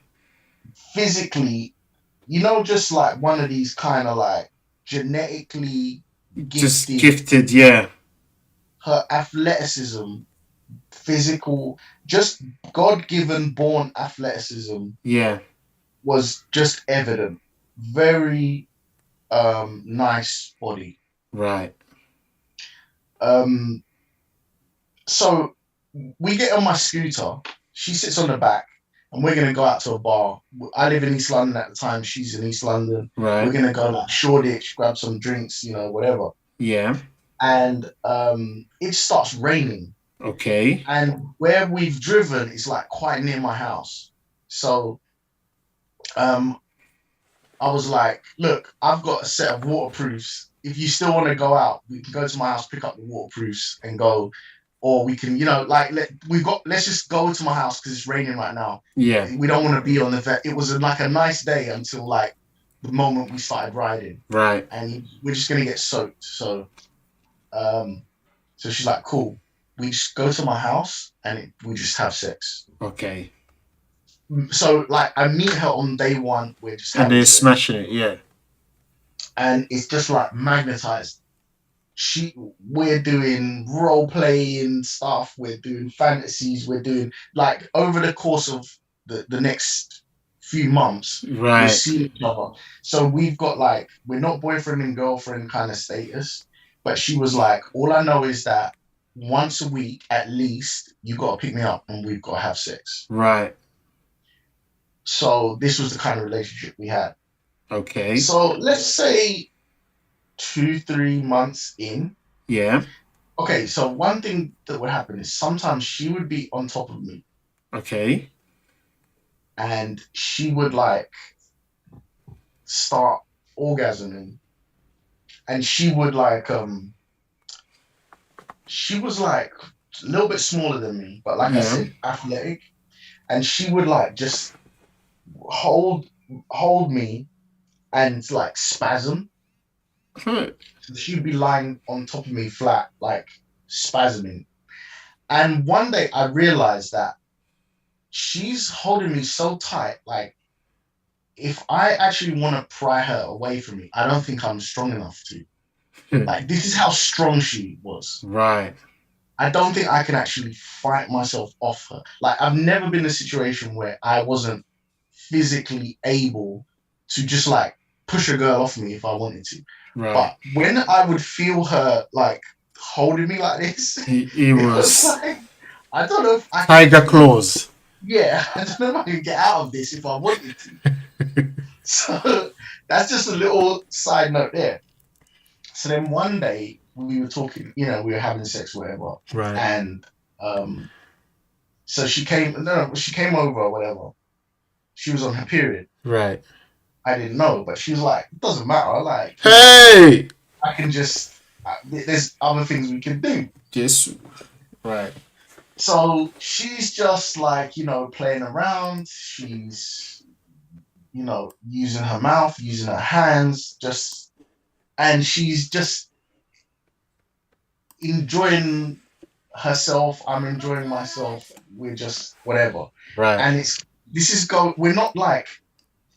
Physically, just like one of these kind of like genetically Just gifted, gifted. Yeah. her athleticism, physical, just God-given born athleticism Yeah. was just evident. Very nice body. Right. Um so we get on my scooter, she sits on the back, and we're gonna go out to a bar. I live in East London at the time, she's in East London. We're Right. gonna go like Shoreditch, grab some drinks, whatever. Yeah. And it starts raining. Okay. And where we've driven is like quite near my house. So um I was like, look, I've got a set of waterproofs. If you still want to go out, we can go to my house, pick up the waterproofs and go. Or we can, like let's just go to my house because it's raining right now. Yeah. We don't want to be on the vet. It was like a nice day until like the moment we started riding, Right. and we're just gonna get soaked. Um, so she's like, cool. We just go to my house and we just have sex. Okay. So like I meet her on day one, we're just And having they're sex, smashing it. Yeah. and it's just like magnetized. We're doing role playing stuff, we're doing fantasies, we're doing like over the course of the next few months, we're Right. seeing each other. So we've got like, we're not boyfriend and girlfriend kind of status, but she was like, all I know is that once a week at least you got to pick me up and we've got to have sex. Right. So this was the kind of relationship we had. Okay. So let's say 2-3 months in. Yeah. Okay, so one thing that would happen is sometimes she would be on top of me Okay. and she would like start orgasming, and she was like a little bit smaller than me, but like I Yeah. said, athletic, and she would like just hold me and like spasm. Huh. So she'd be lying on top of me flat, like spasming. And one day I realized that she's holding me so tight, like if I actually want to pry her away from me, I don't think I'm strong enough to. Like, this is how strong she was. Right. I don't think I can actually fight myself off her. Like, I've never been in a situation where I wasn't physically able to just like push a girl off me if I wanted to. Right. But when I would feel her like holding me like this, It it was was like, I don't know if I can tiger actually, claws. yeah, I don't know if I can get out of this if I wanted to. So that's just a little side note there. So then one day we were talking, we were having sex, whatever, Right. and um, so she came. No, she came over or whatever. She was on her period. Right. I didn't know, but she was like, "It doesn't matter. Like, Hey. I can just. There's other things we can do." Yes. Right. So she's just like, playing around. She's, using her mouth, using her hands, and she's just enjoying herself. I'm enjoying myself. We're just whatever. Right. And we're not like,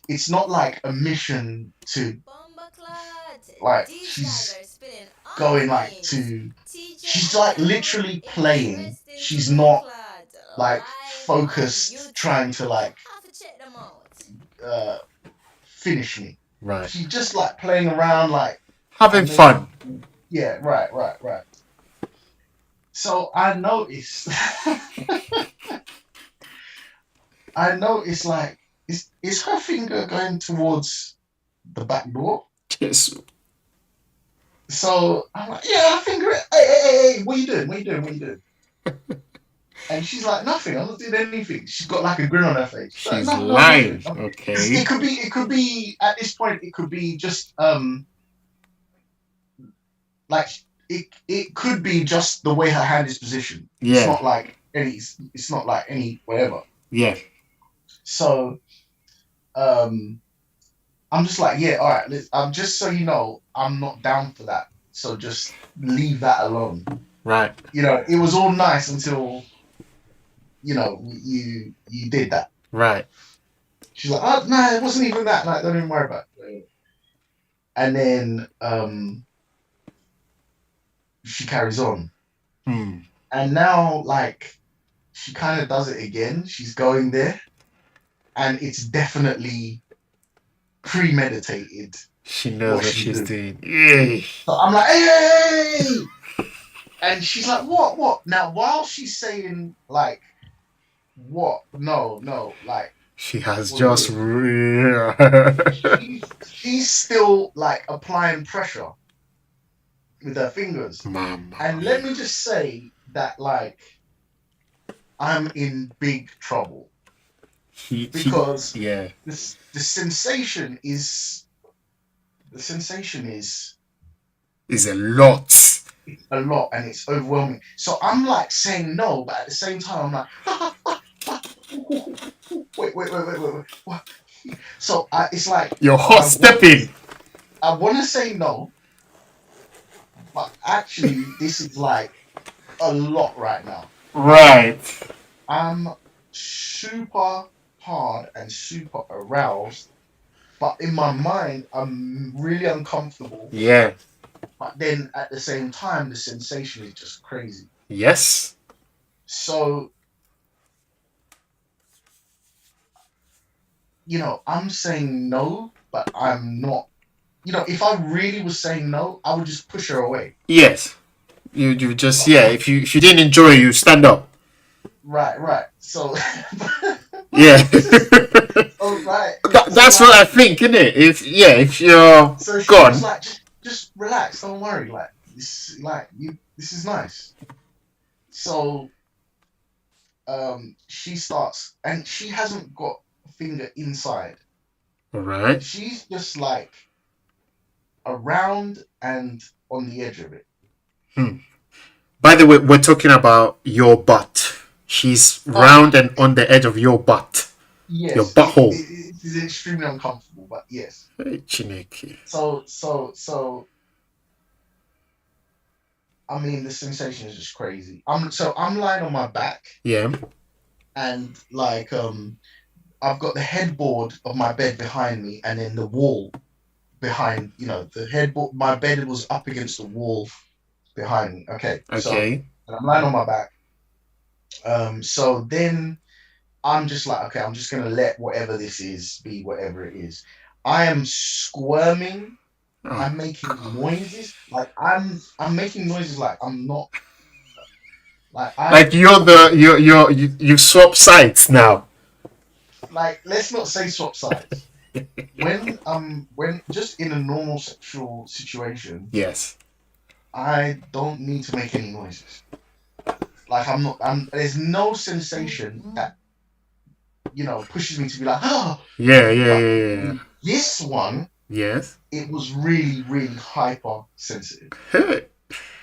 it's not like a mission to like she's going like to she's like literally playing. She's not like focused trying to like uh finish me. Right. She's just like playing around like Having and then fun. yeah, right. So I noticed I noticed like is her finger going towards the back door? Yes. So I'm like, yeah, her finger. Hey, what are you doing? What are you doing? What are you doing? And she's like, nothing. I'm not doing anything. She's got like a grin on her face. She's like, She's no, nothing. lying. It Okay. could be. It could be at this point. It could be just like it could be just the way her hand is positioned. It's Yeah. not like any. It's not like any whatever. Yeah. So um, I'm just like, yeah, all right. I'm just so you know, I'm not down for that. So just leave that alone. Right. You know, it was all nice until you did that. Right. She's like, oh no, it wasn't even that. Like, don't even worry about it. And then she carries on. Hmm. And now like she kind of does it again. She's going there, and it's definitely premeditated She knows what what she's she's doing. doing. Yay. So I'm like, hey! And she's like, what? Now while she's saying like, what? No, like She has what is just. it? She's still like applying pressure with her fingers. Mama. And let me just say that like I'm in big trouble because Yeah. the sensation is Is a lot. a lot and it's overwhelming. So I'm like saying no, but at the same time I'm like wait. What? So it's like You're hot stepping. I want to say no, but actually this is like a lot right now. Right. I'm super hard and super aroused, but in my mind, I'm really uncomfortable. Yeah. But then at the same time, the sensation is just crazy. Yes. So, I'm saying no, but I'm not. If I really was saying no, I would just push her away. Yes. You just But, yeah. If you didn't enjoy it, you stand up. right. So, Yeah. oh, right. So, That's what I think, isn't it? If you're so she was gone. like, just relax, don't worry. This is nice. So she starts and she hasn't got a finger inside. All right. She's just like around and on the edge of it. By the way, we're talking about your butt. She's round and on the edge of your butt. Your Yes, butthole. it is extremely uncomfortable, but yes. Hey, Chineke. So I mean the sensation is just crazy. I'm lying on my back Yeah. and like I've got the headboard of my bed behind me and then the wall behind, the headboard. My bed was up against the wall behind me. Okay, so Okay. and I'm lying on my back. So then I'm just like, okay, I'm just gonna let whatever this is be whatever it is. I am squirming. Oh, I'm making noises. Like I'm making noises like I'm not like like you swap sides now. like let's not say swap sides. When just in a normal sexual situation, Yes. I don't need to make any noises. Like there's no sensation that pushes me to be like, oh. Yeah. This one, Yes. it was really, really hyper sensitive.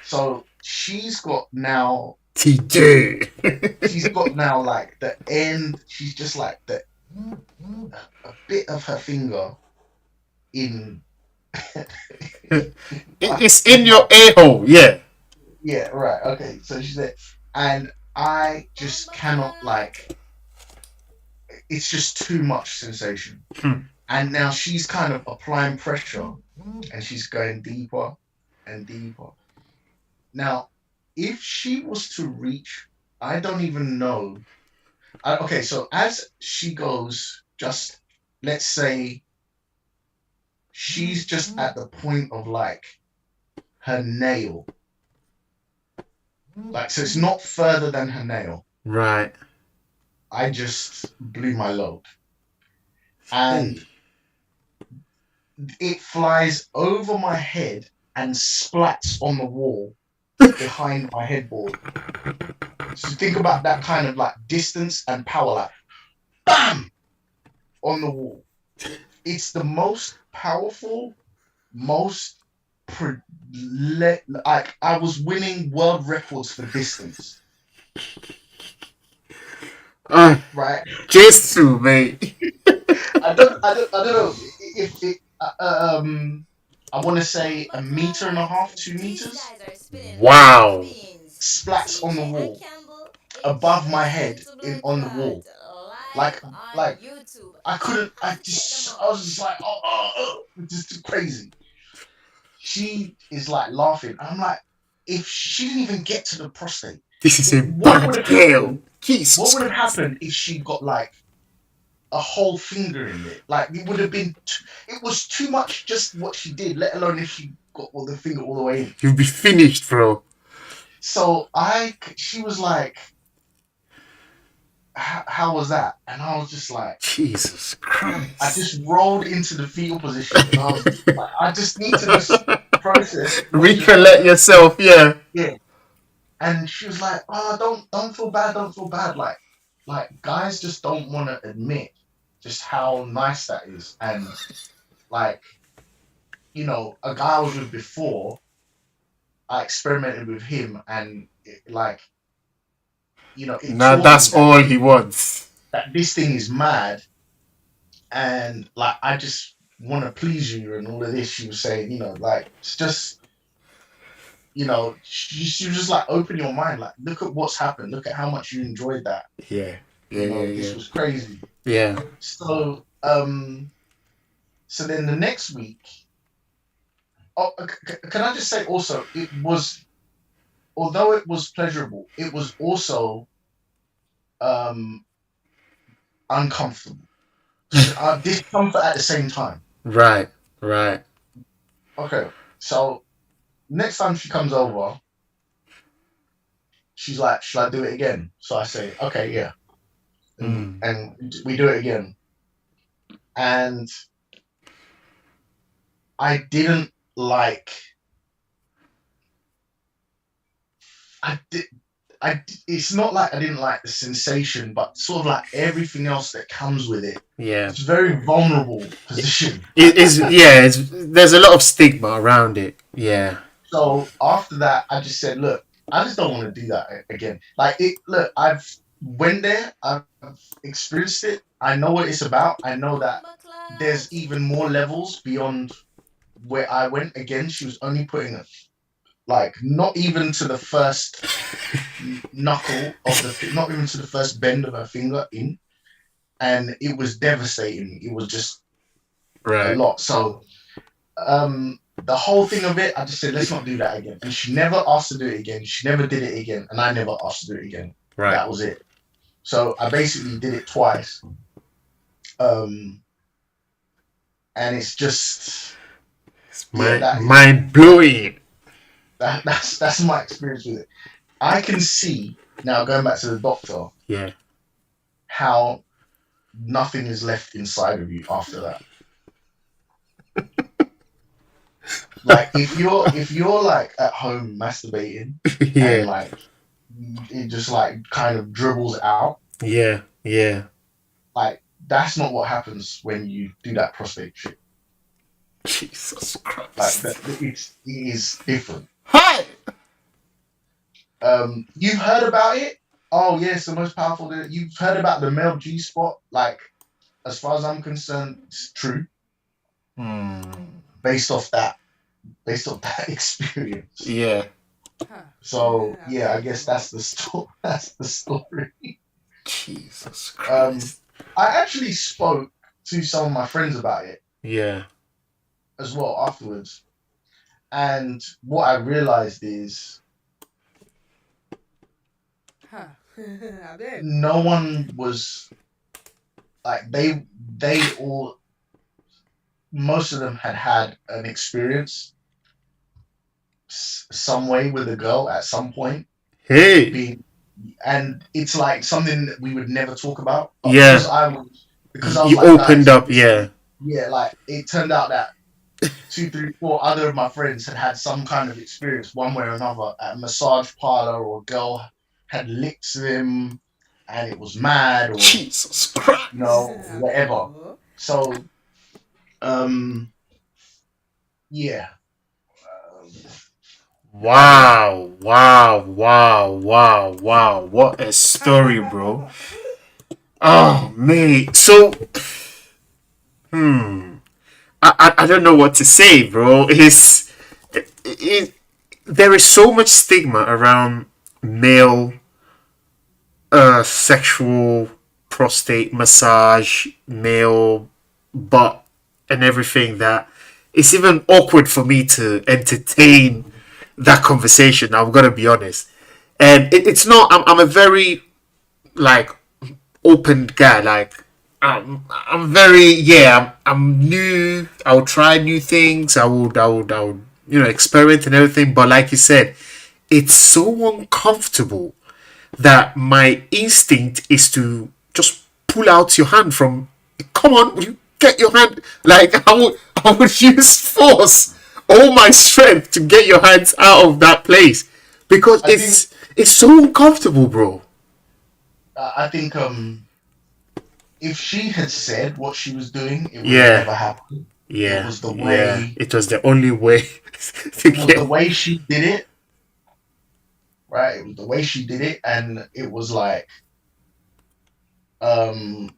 So she's got now TJ. like the end. She's just like a bit of her finger in. It's in your a-hole. Yeah. Yeah, right. Okay, so she's there, and I just cannot like. It's just too much sensation. And now she's kind of applying pressure and she's going deeper and deeper. Now, if she was to reach, I don't even know. Okay, so as she goes, just let's say she's just at the point of like her nail. Like, so it's not further than her nail. Right. I just blew my load. And it flies over my head and splats on the wall behind my headboard. So think about that kind of like distance and power, like BAM! On the wall. It's the most powerful, most like I was winning world records for distance. Right? Just to mate. I don't know if it I want to say a meter and a half, 2 meters. Wow. Splats on the wall above my head on the wall. Like I couldn't. I was just like, just too crazy. She is like laughing. I'm like, if she didn't even get to the prostate, This is a what would bad have girl. happened? Jesus. What would have happened if she got like a whole finger in it? Like it would have been. It was too much. Just what she did. Let alone if she got the finger all the way in. You'll be finished, bro. So she was like, how was that? And I was just like, Jesus Christ. I just rolled into the fetal position and I was like, I just need to just process. Recollect yourself, yeah. Yeah. And she was like, oh, don't feel bad, don't feel bad. Like guys just don't want to admit just how nice that is. And like, you know, a guy I was with before, I experimented with him and Now that's all he wants. That this thing is mad. And like I just want to please you and all of this. She was saying, you know, like it's just, you know, she was just like, open your mind, like look at what's happened, look at how much you enjoyed that. Yeah. This was crazy. Yeah. So so then the next week, can I just say also, it was, although it was pleasurable, it was also uncomfortable. Discomfort at the same time. Right. Okay, so next time she comes over, she's like, should I do it again? So I say, okay, yeah. And we do it again. And I didn't like, it's not like I didn't like the sensation, but sort of like everything else that comes with it. Yeah. It's a very vulnerable position. There's a lot of stigma around it. Yeah. So after that, I just said, look, I just don't want to do that again. Look, I've went there, I've experienced it. I know what it's about. I know that there's even more levels beyond where I went. Again, she was only putting it like not even to the first knuckle of not even to the first bend of her finger in, and it was devastating. It was just a lot. So the whole thing of it, I just said, let's not do that again. And she never asked to do it again. She never did it again, and I never asked to do it again. Right. That was it. So I basically did it twice. And it's just mind blowing. That's my experience with it. I can see now, going back to the doctor, how nothing is left inside of you after that. Like if you're like at home masturbating and like it just like kind of dribbles out. Yeah. Like that's not what happens when you do that prostate shit. Jesus Christ. Like it is different. Hi. You've heard about it? Oh yes, the most powerful. You've heard about the male G spot? Like, as far as I'm concerned, it's true. Based off that experience. Yeah. So yeah, I guess that's the story. That's the story. Jesus Christ. I actually spoke to some of my friends about it Yeah. as well afterwards. And what I realized is Huh. I bet. no one was like they all most of them had had an experience some way with a girl at some point Hey. being, and it's like something that we would never talk about. But Yeah. because I was You like, opened guys, up. Yeah. listen, yeah, like it turned out that two, three, four other of my friends had had some kind of experience one way or another at a massage parlor, or a girl had licked them and it was mad, or Jesus Christ. I bet, whatever. boy. So um yeah, um, that was Wow. Wow. Wow. Wow. Wow. What a story, bro. Oh, mate. So, hmm. I don't know what to say, bro. It, there is so much stigma around male sexual prostate massage, male butt, and everything that it's even awkward for me to entertain that conversation. I'm gonna be honest, and it's not. I'm a very like open guy. Like I'm very I'm new. I'll try new things. I would experiment and everything. But like you said, it's so uncomfortable that my instinct is to just pull out your hand from. Come on, will you get your hand? Like I would use force, all my strength to get your hands out of that place because I think it's so uncomfortable, bro. I think if she had said what she was doing, it would have Yeah, never happened. It yeah, was the yeah. way It was the only way to get. she did it, right? It was the way she did it, and it was like um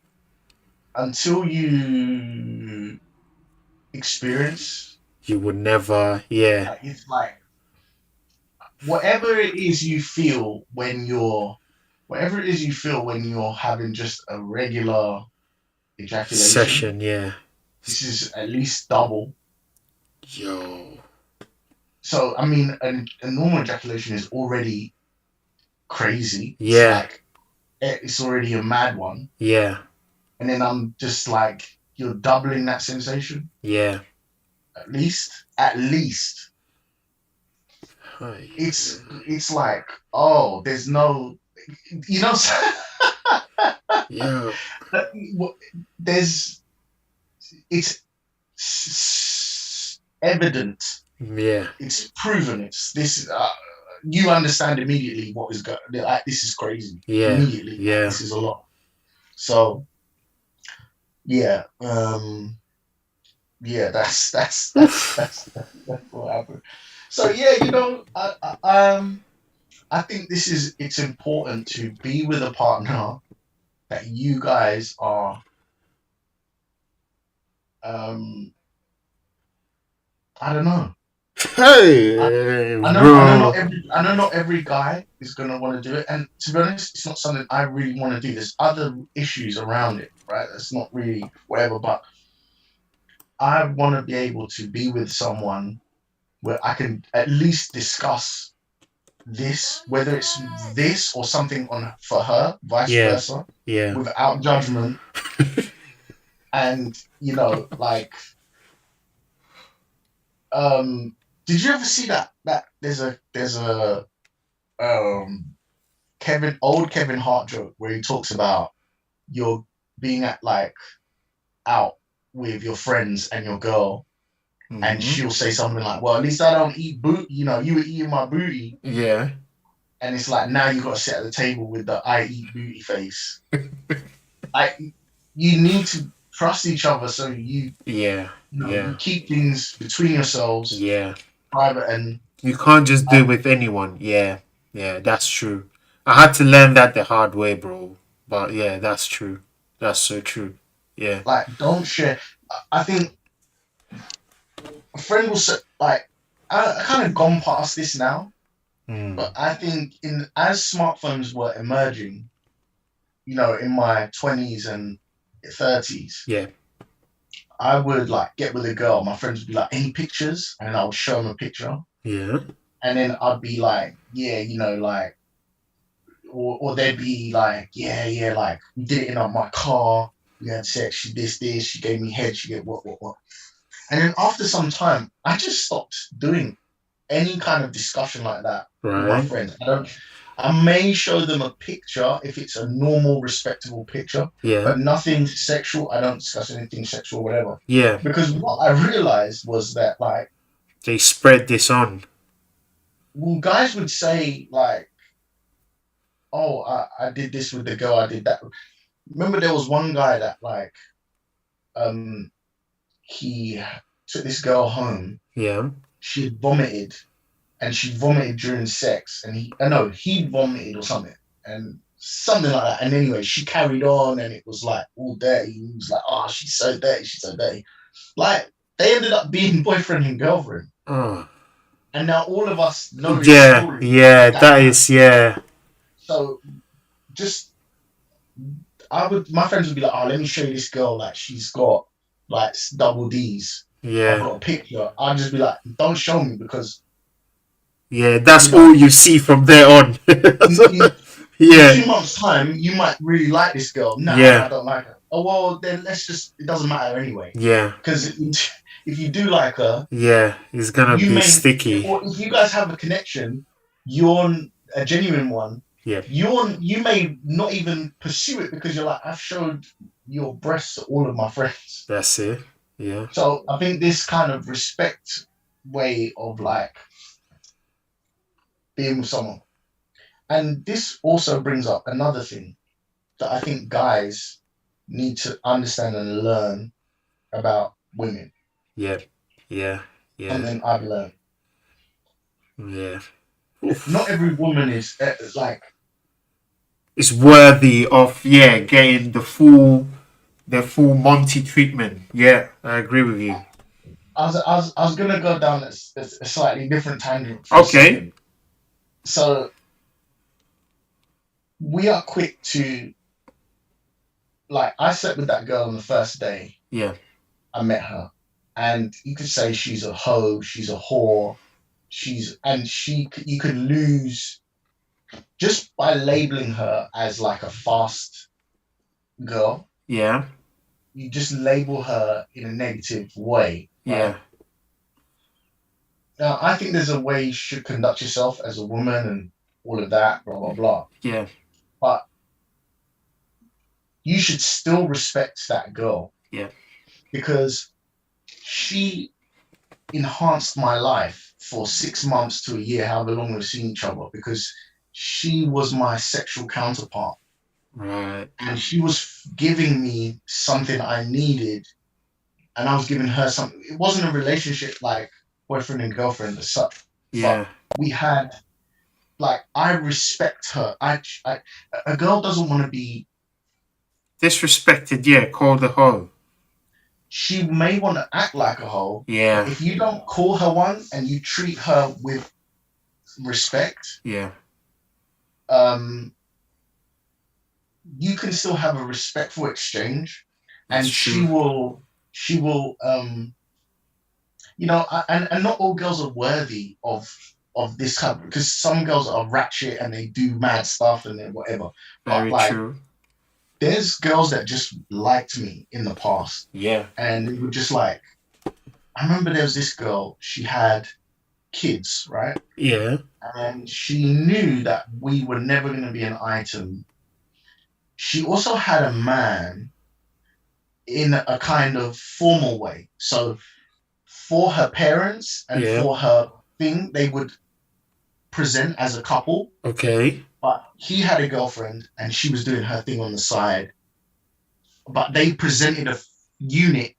until you experience, You would never. Yeah, it's like whatever it is you feel when you're whatever it is you feel when you're having just a regular ejaculation, session. Yeah. this is at least double. Yo. So I mean, a normal ejaculation is already crazy. It's Yeah. like it's already a mad one, Yeah. and then I'm just like, you're doubling that sensation Yeah. at least. At least Hi. it's like, oh, there's no, you know, Yeah. there's it's evident, Yeah. it's proven, it's this. You understand immediately what is going. Like, this is crazy. Yeah. Immediately, like, Yeah. this is a lot. So yeah, yeah, Oof. that's what happened. So yeah, I think it's important to be with a partner that you guys are um I don't know. I, Hey, bro. I know not every guy is gonna want to do it, and to be honest, it's not something I really want to do. There's other issues around it, right? That's not really whatever, but I want to be able to be with someone where I can at least discuss this, whether it's this or something on for her, vice Yeah. versa, Yeah. without judgment. And like, did you ever see that there's a um Kevin Hart joke where he talks about you're being at like out with your friends and your girl, and Mm-hmm. she'll say something like, "Well, at least I don't eat boot. You were eating my booty," Yeah. and it's like now you got to sit at the table with the "I eat booty" face. I You need to trust each other, so Yeah. you Yeah. keep things between yourselves, Yeah. private, and You can't just do it with anyone. Yeah. Yeah. That's true. I had to learn that the hard way, bro. But yeah, that's true. That's so true. Yeah. like don't share. I think a friend will say like I kind of gone past this now, but Mm. I think in as smartphones were emerging, in my 20s and 30s, Yeah. I would like get with a girl. My friends would be like, "Any pictures?" And then I would show them a picture, Yeah. and then I'd be like, "Yeah, you know, like," or they'd be like, "Yeah, yeah, like we did it in my car. We had sex. She this. She gave me head. She gave what." And then after some time, I just stopped doing any kind of discussion like that with my Right. friends. I may show them a picture if it's a normal, respectable picture, Yeah. but nothing sexual. I don't discuss anything sexual, whatever. Yeah. Because what I realized was that, like, They spread this on. well, guys would say, like, oh, I did this with the girl, I did that. Remember, there was one guy that, like, um, he took this girl home. Yeah. She had vomited, and she vomited during sex, and he vomited or something, and something like that. And anyway, she carried on, and it was like all dirty. He was like, "Oh, she's so dirty, she's so dirty." Like they ended up being boyfriend and girlfriend, Oh. and now all of us know this Yeah. story. Yeah. That That is. Yeah. so just my friends would be like, "Oh, let me show you this girl. Like she's got like double D's. I've Yeah. got a picture." I'd just be like, "Don't show me because Yeah. you That's know." all you see from there on. In Yeah. 2 months' time, you might really like this girl. Nah, I Yeah. don't like her. Oh well, then it doesn't matter anyway. Yeah. Because if you do like her, Yeah. It's gonna you be may, sticky. or if you guys have a connection, you're a genuine one. Yeah. You may not even pursue it because you're like, I've showed your breasts to all of my friends. That's it. Yeah. So I think this kind of respect way of like being with someone. And this also brings up another thing that I think guys need to understand and learn about women. Yeah. Yeah. Yeah. Something I've learned. Yeah. Not Oof. every woman is like It's worthy of getting the full Monty treatment. Yeah, I agree with you. I was gonna go down a slightly different tangent for a Okay. second. So we are quick to like I slept with that girl on the first day Yeah. I met her, and you could say she's a hoe, she's a whore, you could lose just by labeling her as like a fast girl. Yeah. You just label her in a negative way, Yeah. right? Now, I think there's a way you should conduct yourself as a woman and all of that, blah blah blah. Yeah. But you should still respect that girl. Yeah. Because she enhanced my life for 6 months to a year, however long we've seen each other, because she was my sexual counterpart. Right. And she was giving me something I needed, and I was giving her something. It wasn't a relationship like boyfriend and girlfriend as such, but Yeah. we had like I respect her. A girl doesn't want to be. Disrespected. Yeah. Called a hoe. She may want to act like a hoe, but Yeah. if you don't call her one and you treat her with respect, Yeah. um, you can still have a respectful exchange, That's and true. she will, and not all girls are worthy of this kind of, because some girls are ratchet and they do mad stuff and then whatever. But Very like, true. there's girls that just liked me in the past, Yeah. and they were just like, I remember there was this girl. She had kids, right? Yeah. And she knew that we were never going to be an item. She also had a man in a kind of formal way. So for her parents and Yeah. for her thing, they would present as a couple. Okay. But he had a girlfriend and she was doing her thing on the side. But they presented a unit,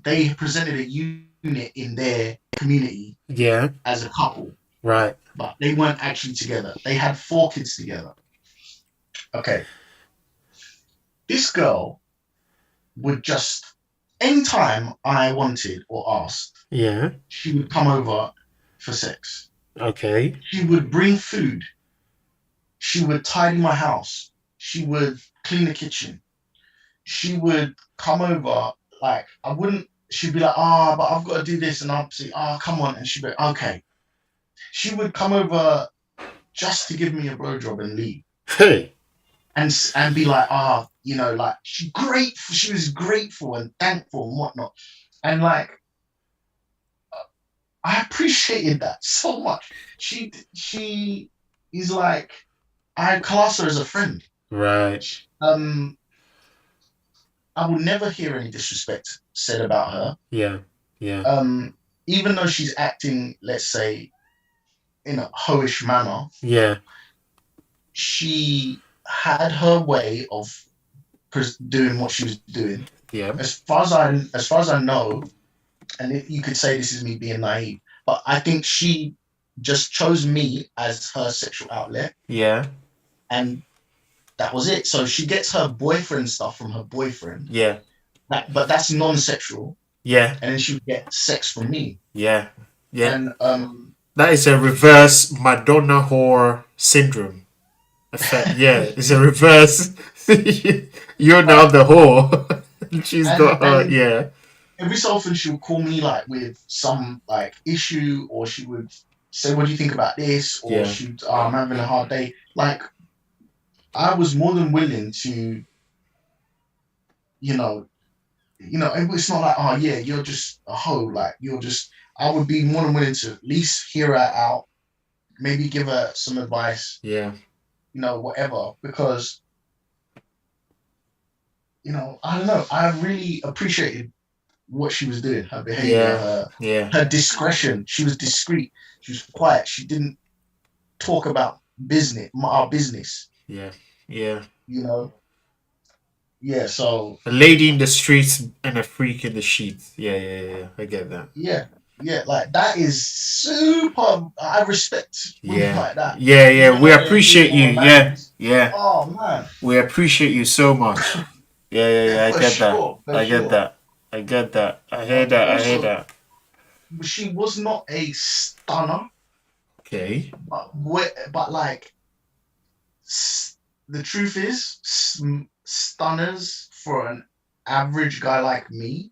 they presented a unit in their community Yeah. as a couple. Right. But they weren't actually together. They had 4 kids together. Okay. This girl would just, anytime I wanted or asked, Yeah. she would come over for sex. Okay. She would bring food. She would tidy my house. She would clean the kitchen. she would come over, like I wouldn't. She'd be like, "Ah, but I've got to do this," and I'd say, "Ah, come on," and she'd be like, "Okay." She would come over just to give me a blowjob and leave, Hey. and be like, "Ah, like she grateful. She was grateful and thankful and whatnot." And like I appreciated that so much. She is like, I class her as a friend. Right. Um, I will never hear any disrespect said about her. Yeah. Yeah. Even though she's acting, let's say, in a hoish manner, Yeah. she had her way of doing what she was doing. Yeah. As far as I know, and if you could say this is me being naive, but I think she just chose me as her sexual outlet, Yeah. and that was it. So she gets her boyfriend stuff from her boyfriend, Yeah. but that's non-sexual, Yeah. and then she would get sex from me. Yeah. Yeah. And That is a reverse Madonna whore syndrome effect. Yeah, it's a reverse. You're now but the whore. She's and got her. and Yeah. every so often she would call me like with some like issue, or she would say, "What do you think about this?" Or Yeah. she'd, "Oh, I'm having a hard day." Like I was more than willing to, you know, it's not like, "Oh yeah, you're just a hoe." Like you're just. I would be more than willing to at least hear her out, maybe give her some advice, Yeah. whatever, because I don't know. I really appreciated what she was doing, her behavior, Yeah. her Yeah. her discretion. She was discreet. She was quiet. She didn't talk about our business. Yeah. Yeah. You know. Yeah. So A lady in the streets and a freak in the sheets. Yeah. Yeah. Yeah. I get that. yeah, yeah. Like that is super. I respect women Yeah. like that, Yeah. Yeah. even We though they're being appreciate you. more Yeah. man's. Yeah. Oh man. We appreciate you so much. Yeah. Yeah. Yeah, Yeah. I for get that. sure, for I get sure. that. I get that. I hear that. I hear Also, that. she was not a stunner, Okay. but like the truth is, stunners for an average guy like me,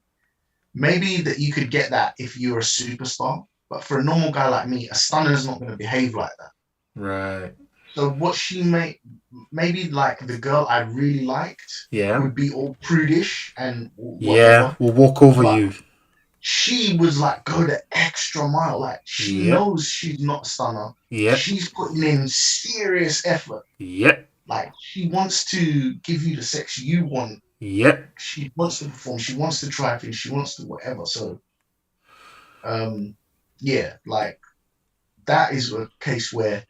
maybe that you could get that if you're a superstar, but for a normal guy like me, a stunner is not going to behave like that. Right. So what she made, maybe like the girl I really liked Yeah. would be all prudish and Yeah. whatever, We'll walk over but you. she was like go the extra mile. Like she Yep. knows she's not a stunner. Yep. She's putting in serious effort. Yep. Like she wants to give you the sex you want. Yep. She wants to perform. She wants to try things. She wants to whatever. So, um, yeah, like that is a case where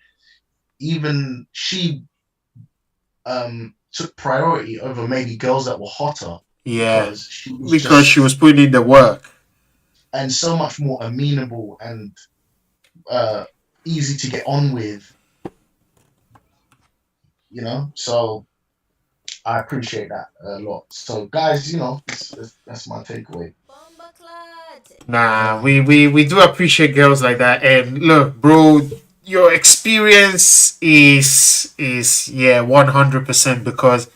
even she took priority over maybe girls that were hotter Yeah. because she was Because she just was putting in the work. and so much more amenable and uh easy to get on with. So I appreciate that a lot. So, guys, that's my takeaway. Nah, Um, we do appreciate girls like that. And look, bro, your experience is yeah 100% because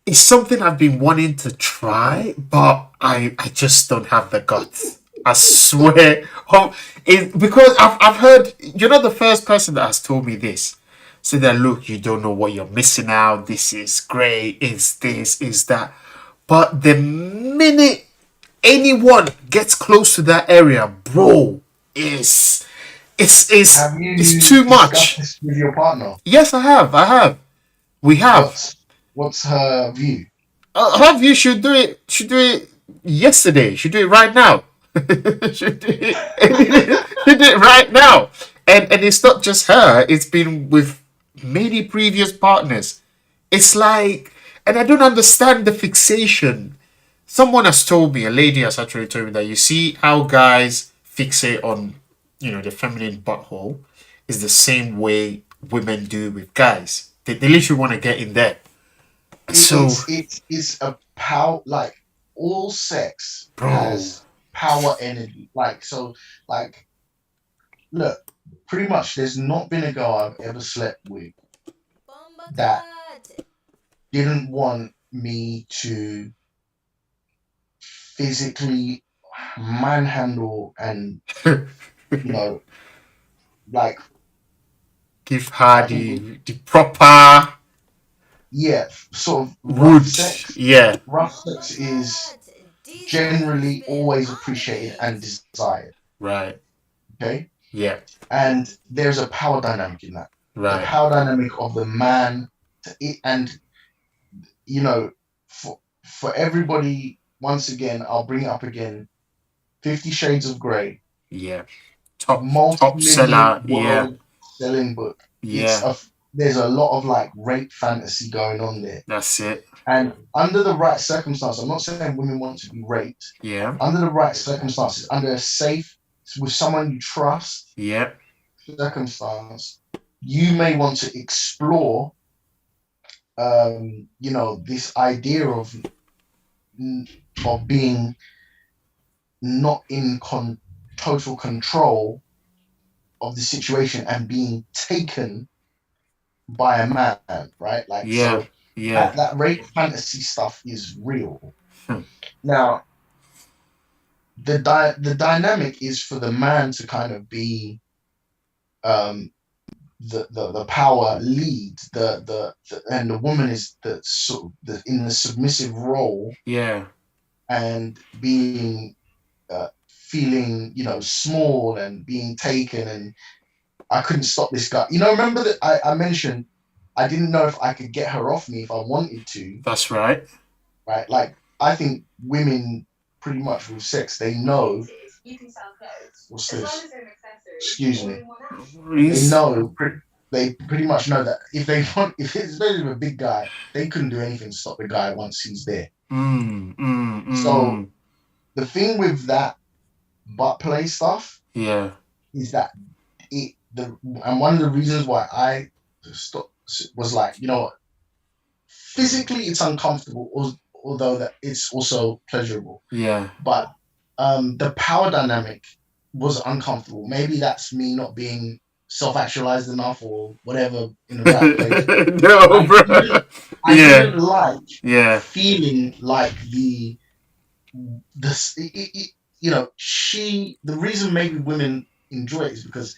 it's something I've been wanting to try, but I just don't have the guts. I swear. Oh, because I've heard you're not the first person that has told me this. So that look, you don't know what you're missing out. This is great. Is this? Is that? But the minute anyone gets close to that area, bro, is have it's you too discussed much. this with your partner? Yes, I have. I have. We have. What's her view? Have you should do it. Should do it yesterday. Should do it right now. should do it. should do it right now. And it's not just her. It's been with many previous partners. It's like, and I don't understand the fixation. Someone has told me, a lady has actually told me that you see how guys fixate on, the feminine butthole, is the same way women do with guys. They literally want to get in there. So, It's a power, like all sex bro, has power energy. Like so, like look, pretty much there's not been a girl I've ever slept with that didn't want me to physically manhandle and, you know, like, Give her I think, the proper yeah, sort of rough wood. sex. Yeah. Rough sex is generally always appreciated and desired. Right. Okay. Yeah. And there's a power dynamic in that. The Right. power dynamic of the man to it, and you know, for everybody, once again, I'll bring it up again. 50 Shades of Grey, Yeah. Top multi-million seller. Yeah. world selling book. It's Yeah. a There's a lot of like rape fantasy going on there. That's it. And under the right circumstances, I'm not saying women want to be raped. Yeah. Under the right circumstances, under a safe, with someone you trust Yeah. circumstance, you may want to explore, this idea of being not in total control of the situation and being taken by a man, right? Like, Yeah. so Yeah. that rape fantasy stuff is real. Hmm. Now, the dynamic is for the man to kind of be um the power lead, and the woman is the sort of in the submissive role, Yeah. and being feeling, small and being taken, and I couldn't stop this guy. Remember that I mentioned I didn't know if I could get her off me if I wanted to, That's right. right? Like, I think women pretty much with sex, they know what's this? Excuse me. They Reese. know they pretty much know that if it's basically a big guy, they couldn't do anything to stop the guy once he's there. So Mm. the thing with that butt play stuff Yeah. is that and one of the reasons why I stopped was like, physically it's uncomfortable, although that it's also pleasurable. Yeah. But the power dynamic was uncomfortable. Maybe that's me not being self-actualized enough or whatever, in the right place. No, I bro. I Yeah. didn't like Yeah. feeling like this. The reason maybe women enjoy it is because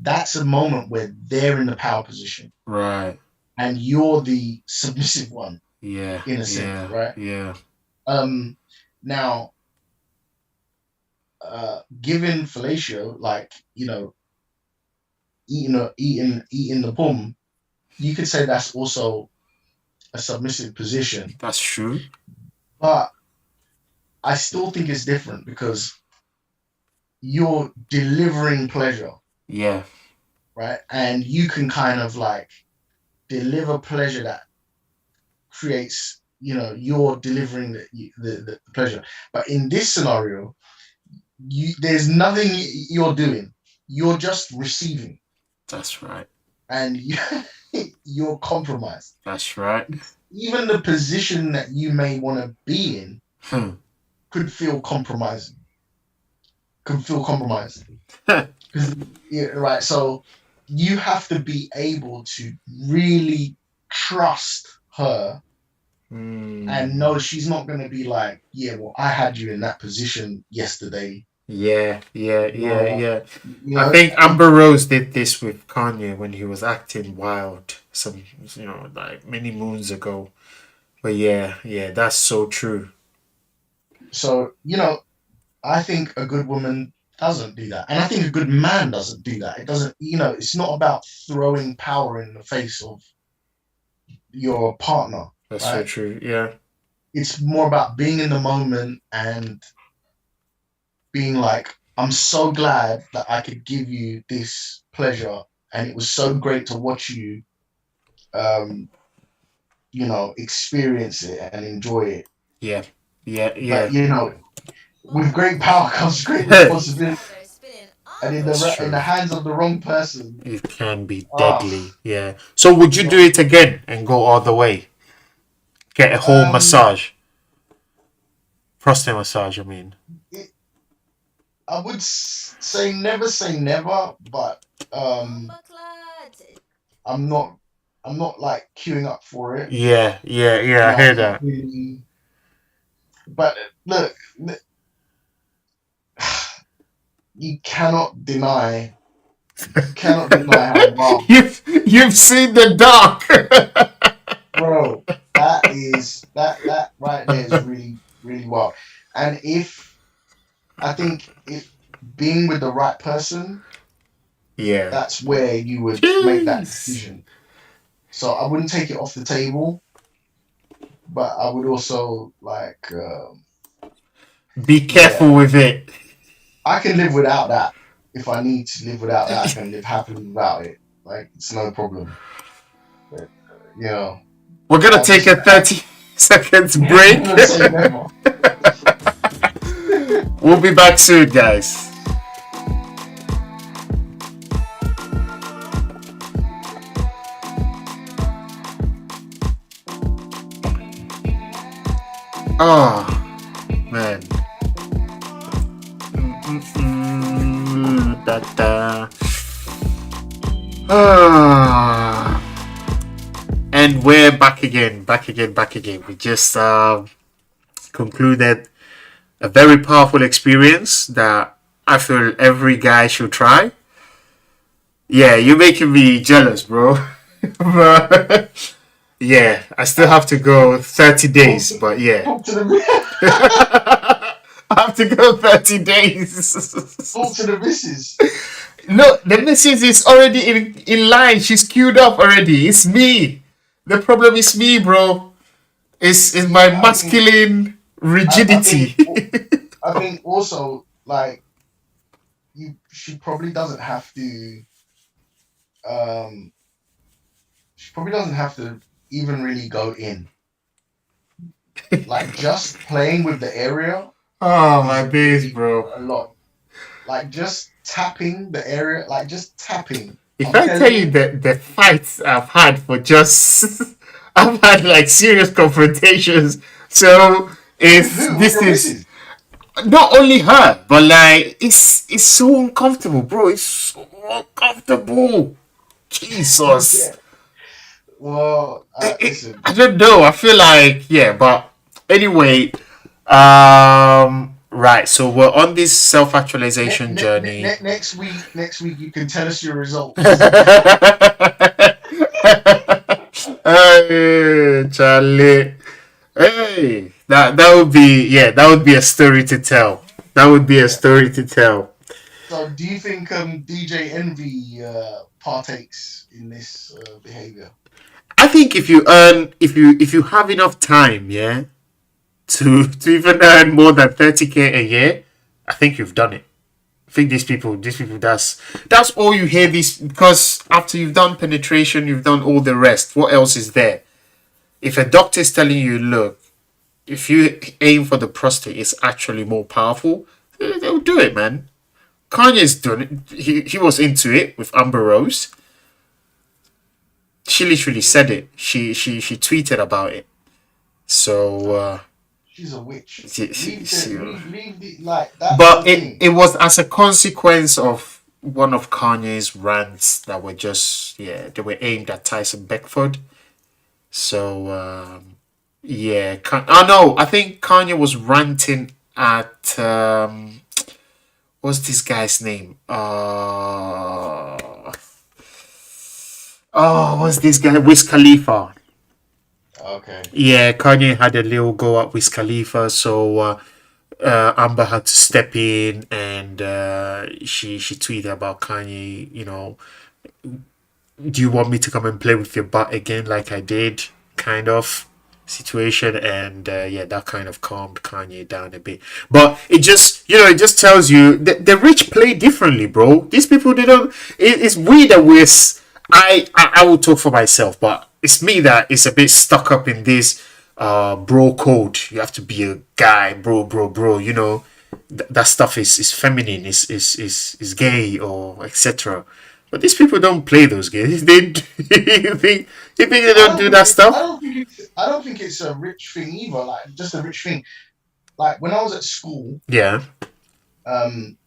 that's a moment where they're in the power position Right. and you're the submissive one, Yeah. in a sense, Yeah. right? Yeah. Now, given fellatio, like, eating the pum, you could say that's also a submissive position, That's true. but I still think it's different because you're delivering pleasure, Yeah. right? And you can kind of like deliver pleasure that creates, you're delivering the pleasure. But in this scenario, there's nothing you're doing. You're just receiving, That's right. and you're compromised. That's right. Even the position that you may want to be in Hmm. could feel compromising. Yeah, right. So you have to be able to really trust her and know she's not going to be like, yeah, well, I had you in that position yesterday. Yeah, yeah, yeah, Or, yeah. I think Amber Rose did this with Kanye when he was acting wild some, like many moons ago. But yeah, yeah, that's so true. So, I think a good woman doesn't do that. And I think a good man doesn't do that. It doesn't, it's not about throwing power in the face of your partner, That's so right? true. Yeah. It's more about being in the moment and being like, I'm so glad that I could give you this pleasure. And it was so great to watch you, um, experience it and enjoy it. Yeah. Yeah, But, yeah. with great power comes great responsibility. And in That's the true. hands of the wrong person, It can be ah, deadly. Yeah. So would you do it again and go all the way? Get a whole um, massage? Prostate massage, I mean. it, I would say never, but um, I'm not. I'm not like queuing up for it. Yeah, yeah, You yeah. I know, hear I'm not that. really. But look, you cannot deny. You cannot deny how wild, You've seen the dark. bro. That right there is really really wild. And if I think if being with the right person, Yeah. that's where you would make that Jeez. decision. So I wouldn't take it off the table, but I would also like, Be careful yeah, with it. I can live without that. If I need to live without that, I can live happily without it. Like it's no problem. But you know, We're gonna I take just a 30 seconds break. never say never. We'll be back soon, guys. Oh, man. Da, da. Ah. And we're back again, back again, back again. We just concluded a very powerful experience that I feel every guy should try. Yeah, you're making me jealous, bro. But yeah, I still have to go 30 talk, days, but yeah. talk to the I have to go 30 days. talk to the missus. No, the missus is already in line. She's queued up already. It's me. The problem is me, bro. It's my See, masculine I rigidity. think I think also like she probably doesn't have to um she probably doesn't have to even really go in. Like just playing with the area Oh, my is days, already bro. a lot. Like just tapping the area, like just tapping. If I'm I tell telling you you, that the fights I've had for just, I've had like serious confrontations. So with it's who? With this your is missus? not only her, but like it's so uncomfortable, bro. It's so uncomfortable. Jesus. Yeah. Well, listen. I don't know. I feel like yeah, but anyway, right. So we're on this self-actualization journey. Next week, you can tell us your results. Hey, Charlie. Hey, that would be yeah, that would be a story to tell. That would be a Yeah. story to tell. So, do you think DJ Envy partakes in this behavior? I think if you have enough time, yeah, to even earn more than 30K a year, I think you've done it. I think these people, that's all you hear. This because after you've done penetration, you've done all the rest. What else is there? If a doctor is telling you, look, if you aim for the prostate, it's actually more powerful, they'll do it, man. Kanye's done it. He was into it with Amber Rose. She literally said it. She tweeted about it. So She's a witch. she, she, she, Leave the like. That's the but thing. it was as a consequence of one of Kanye's rants that were just yeah they were aimed at Tyson Beckford. So yeah, oh no, I think Kanye was ranting at what's this guy's name? Oh, what's this guy? Wiz Khalifa. Okay. Yeah, Kanye had a little go at Wiz Khalifa, so Amber had to step in and she tweeted about Kanye. You know, do you want me to come and play with your butt again, like I did, kind of situation, and yeah, that kind of calmed Kanye down a bit. But it just it just tells you that the rich play differently, bro. These people they don't. It's weird that I will talk for myself, but it's me that is a bit stuck up in this bro code. You have to be a guy, bro. You know that stuff is feminine, is gay or etc. But these people don't play those games. They you think they I don't don't do think that it. stuff? I don't think it's a rich thing either. Like just a rich thing. Like when I was at school, Yeah. um,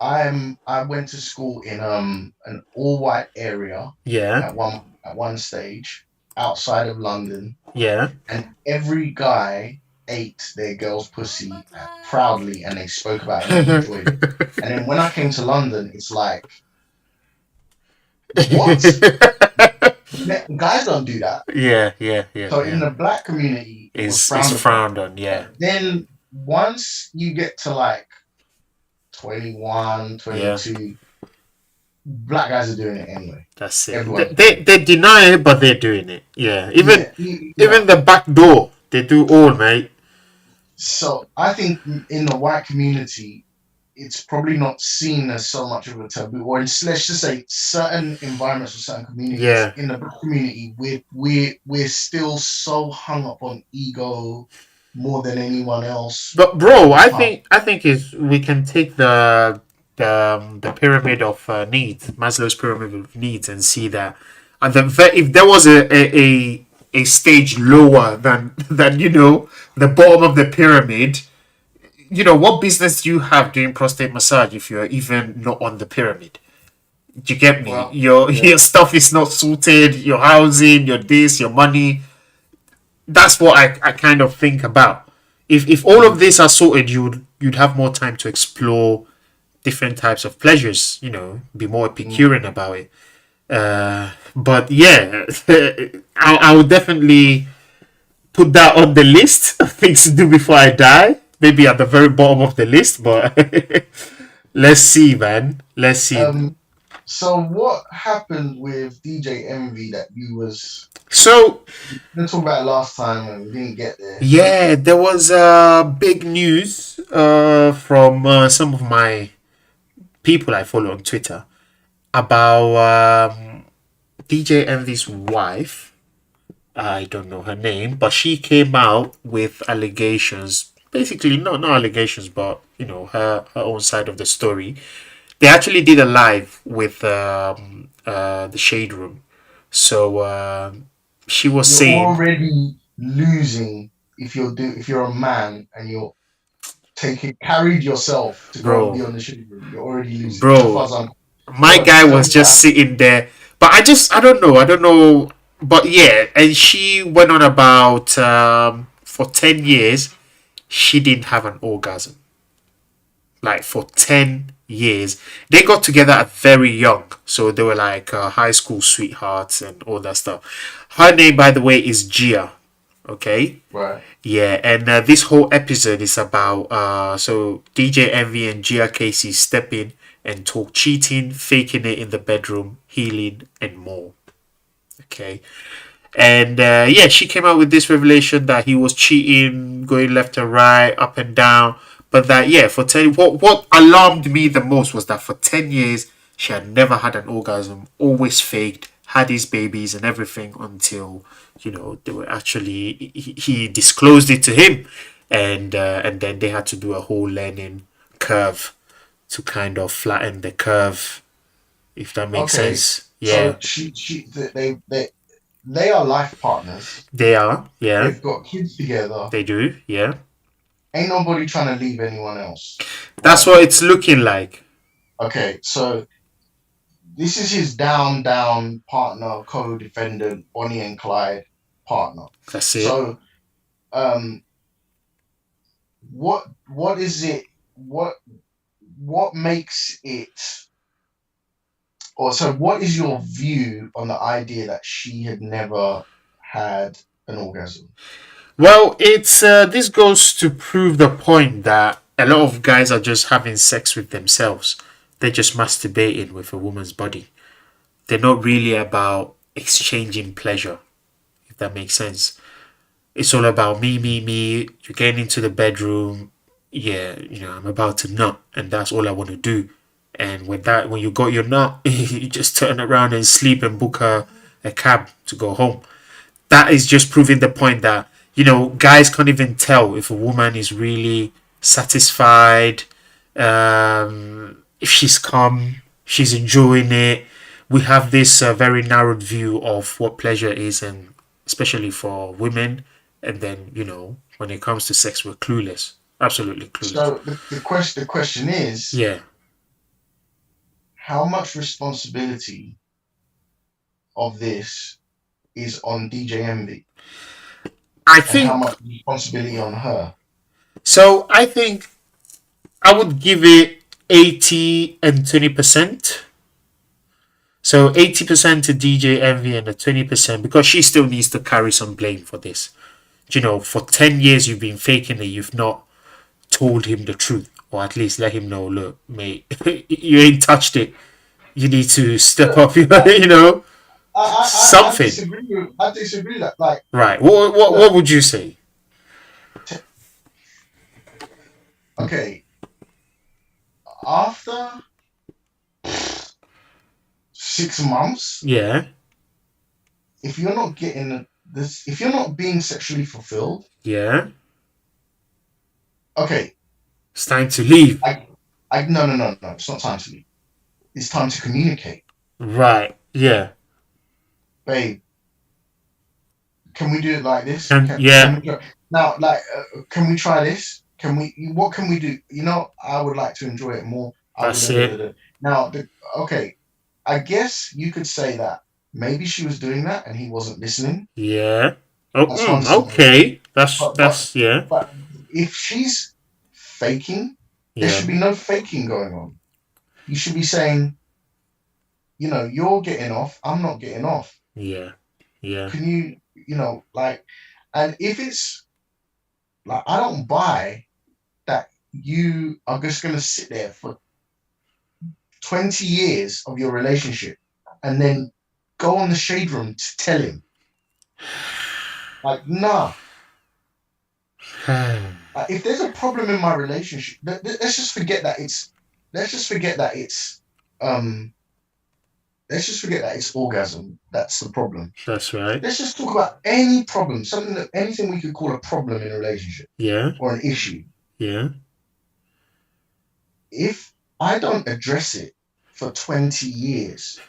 I went to school in an all white area Yeah. at one stage outside of London, Yeah. and every guy ate their girl's pussy proudly, and they spoke about it and they enjoyed it. And then when I came to London, it's like, what? Guys don't do that. Yeah, yeah, yeah, So in yeah. the black community, it was Is frowned upon. frowned on, yeah. But then once you get to like 21, Yeah. 22, black guys are doing it anyway. That's it. Everyone's They deny it, but they're doing it. Yeah. Even yeah, even yeah. the back door, they do all, mate. So I think in the white community, it's probably not seen as so much of a taboo, or let's just say certain environments or certain communities. Yeah. In the black community, we're still so hung up on ego more than anyone else. But bro, Wow. I think is we can take the pyramid of needs, Maslow's pyramid of needs, and see that if there was a stage lower than the bottom of the pyramid, what business do you have doing prostate massage if you're even not on the pyramid? Do you get me? Well, Your yeah. your stuff is not suited. Your housing, your this, your money. That's what I kind of think about. If all of these are sorted, you'd have more time to explore different types of pleasures. Be more Epicurean about it. But yeah, I would definitely put that on the list of things to do before I die. Maybe at the very bottom of the list, but let's see, man. Let's see. So what happened with DJ Envy that you was So we talked about it last time and we didn't get there? yeah, there was big news from some of my people I follow on Twitter about DJ Envy's wife. I don't know her name, but she came out with allegations. Basically, not allegations, but her own side of the story. They actually did a live with the Shade Room, so she was You're saying, already losing if you're a man and you're carried yourself to go and be bro, on the show. You're already losing. As far bro, as I'm my go guy tell was me that. just sitting there, but I don't know, but yeah, and she went on about for 10 years she didn't have an orgasm. Like for 10 years, they got together at very young, so they were like high school sweethearts and all that stuff. Her name, by the way, is Gia. Okay. Right. Yeah, and this whole episode is about so DJ Envy and Gia Casey step in and talk cheating, faking it in the bedroom, healing, and more. Okay, and yeah, she came out with this revelation that he was cheating, going left and right, up and down. But that yeah, for 10, what alarmed me the most was that for 10 years she had never had an orgasm, always faked, had his babies and everything until they were actually he disclosed it to him, and then they had to do a whole learning curve to kind of flatten the curve, if that makes Okay. sense. Yeah, So they are life partners. they are. Yeah, They've got kids together. they do. Yeah, Ain't nobody trying to leave anyone else. that's Right. what it's looking like. Okay. So this is his down partner, co-defendant, Bonnie and Clyde partner. That's it. So what is it? What makes it? Or so what is your view on the idea that she had never had an orgasm? Well, it's this goes to prove the point that a lot of guys are just having sex with themselves. They're just masturbating with a woman's body. They're not really about exchanging pleasure, if that makes sense. It's all about me, me, me. You're getting into the bedroom. Yeah, I'm about to nut, and that's all I want to do. And when you got your nut, you just turn around and sleep and book a cab to go home. That is just proving the point that guys can't even tell if a woman is really satisfied, if she's calm, she's enjoying it. We have this very narrowed view of what pleasure is, and especially for women. And then when it comes to sex, we're clueless, absolutely clueless. So the question is, Yeah, how much responsibility of this is on DJ Envy I and how think much responsibility on her? so. I think I would give it 80 and 20%. So 80% to DJ Envy and the 20% because she still needs to carry some blame for this. For 10 years you've been faking it, you've not told him the truth, or at least let him know, look, mate, you ain't touched it. You need to step up, I, I something. disagree with I disagree that like Right. What look would you say? t- okay, after 6 months, Yeah. if you're not getting this, if you're not being sexually fulfilled, Yeah. okay, It's time to leave. I no, it's not time to leave. It's time to communicate. Right. Yeah. Babe, can we do it like this? And Can yeah. we go now? Like, can we try this? Can we? What can we do? I would like to enjoy it more. I would. That's it. Now, okay, I guess you could say that maybe she was doing that and he wasn't listening. Yeah. Oh. That's one scenario. Okay. That's But but that's yeah. but if she's faking, there Yeah. should be no faking going on. You should be saying, you're getting off. I'm not getting off. Yeah. Yeah. Can you, like, and if it's like, I don't buy that you are just going to sit there for 20 years of your relationship and then go on the shade room to tell him. Like, nah. If there's a problem in my relationship, let's just forget that it's, let's just forget that it's, um, let's just forget that it's orgasm. That's the problem. That's right. Let's just talk about any problem, anything we could call a problem in a relationship Yeah. or an issue. Yeah. If I don't address it for 20 years,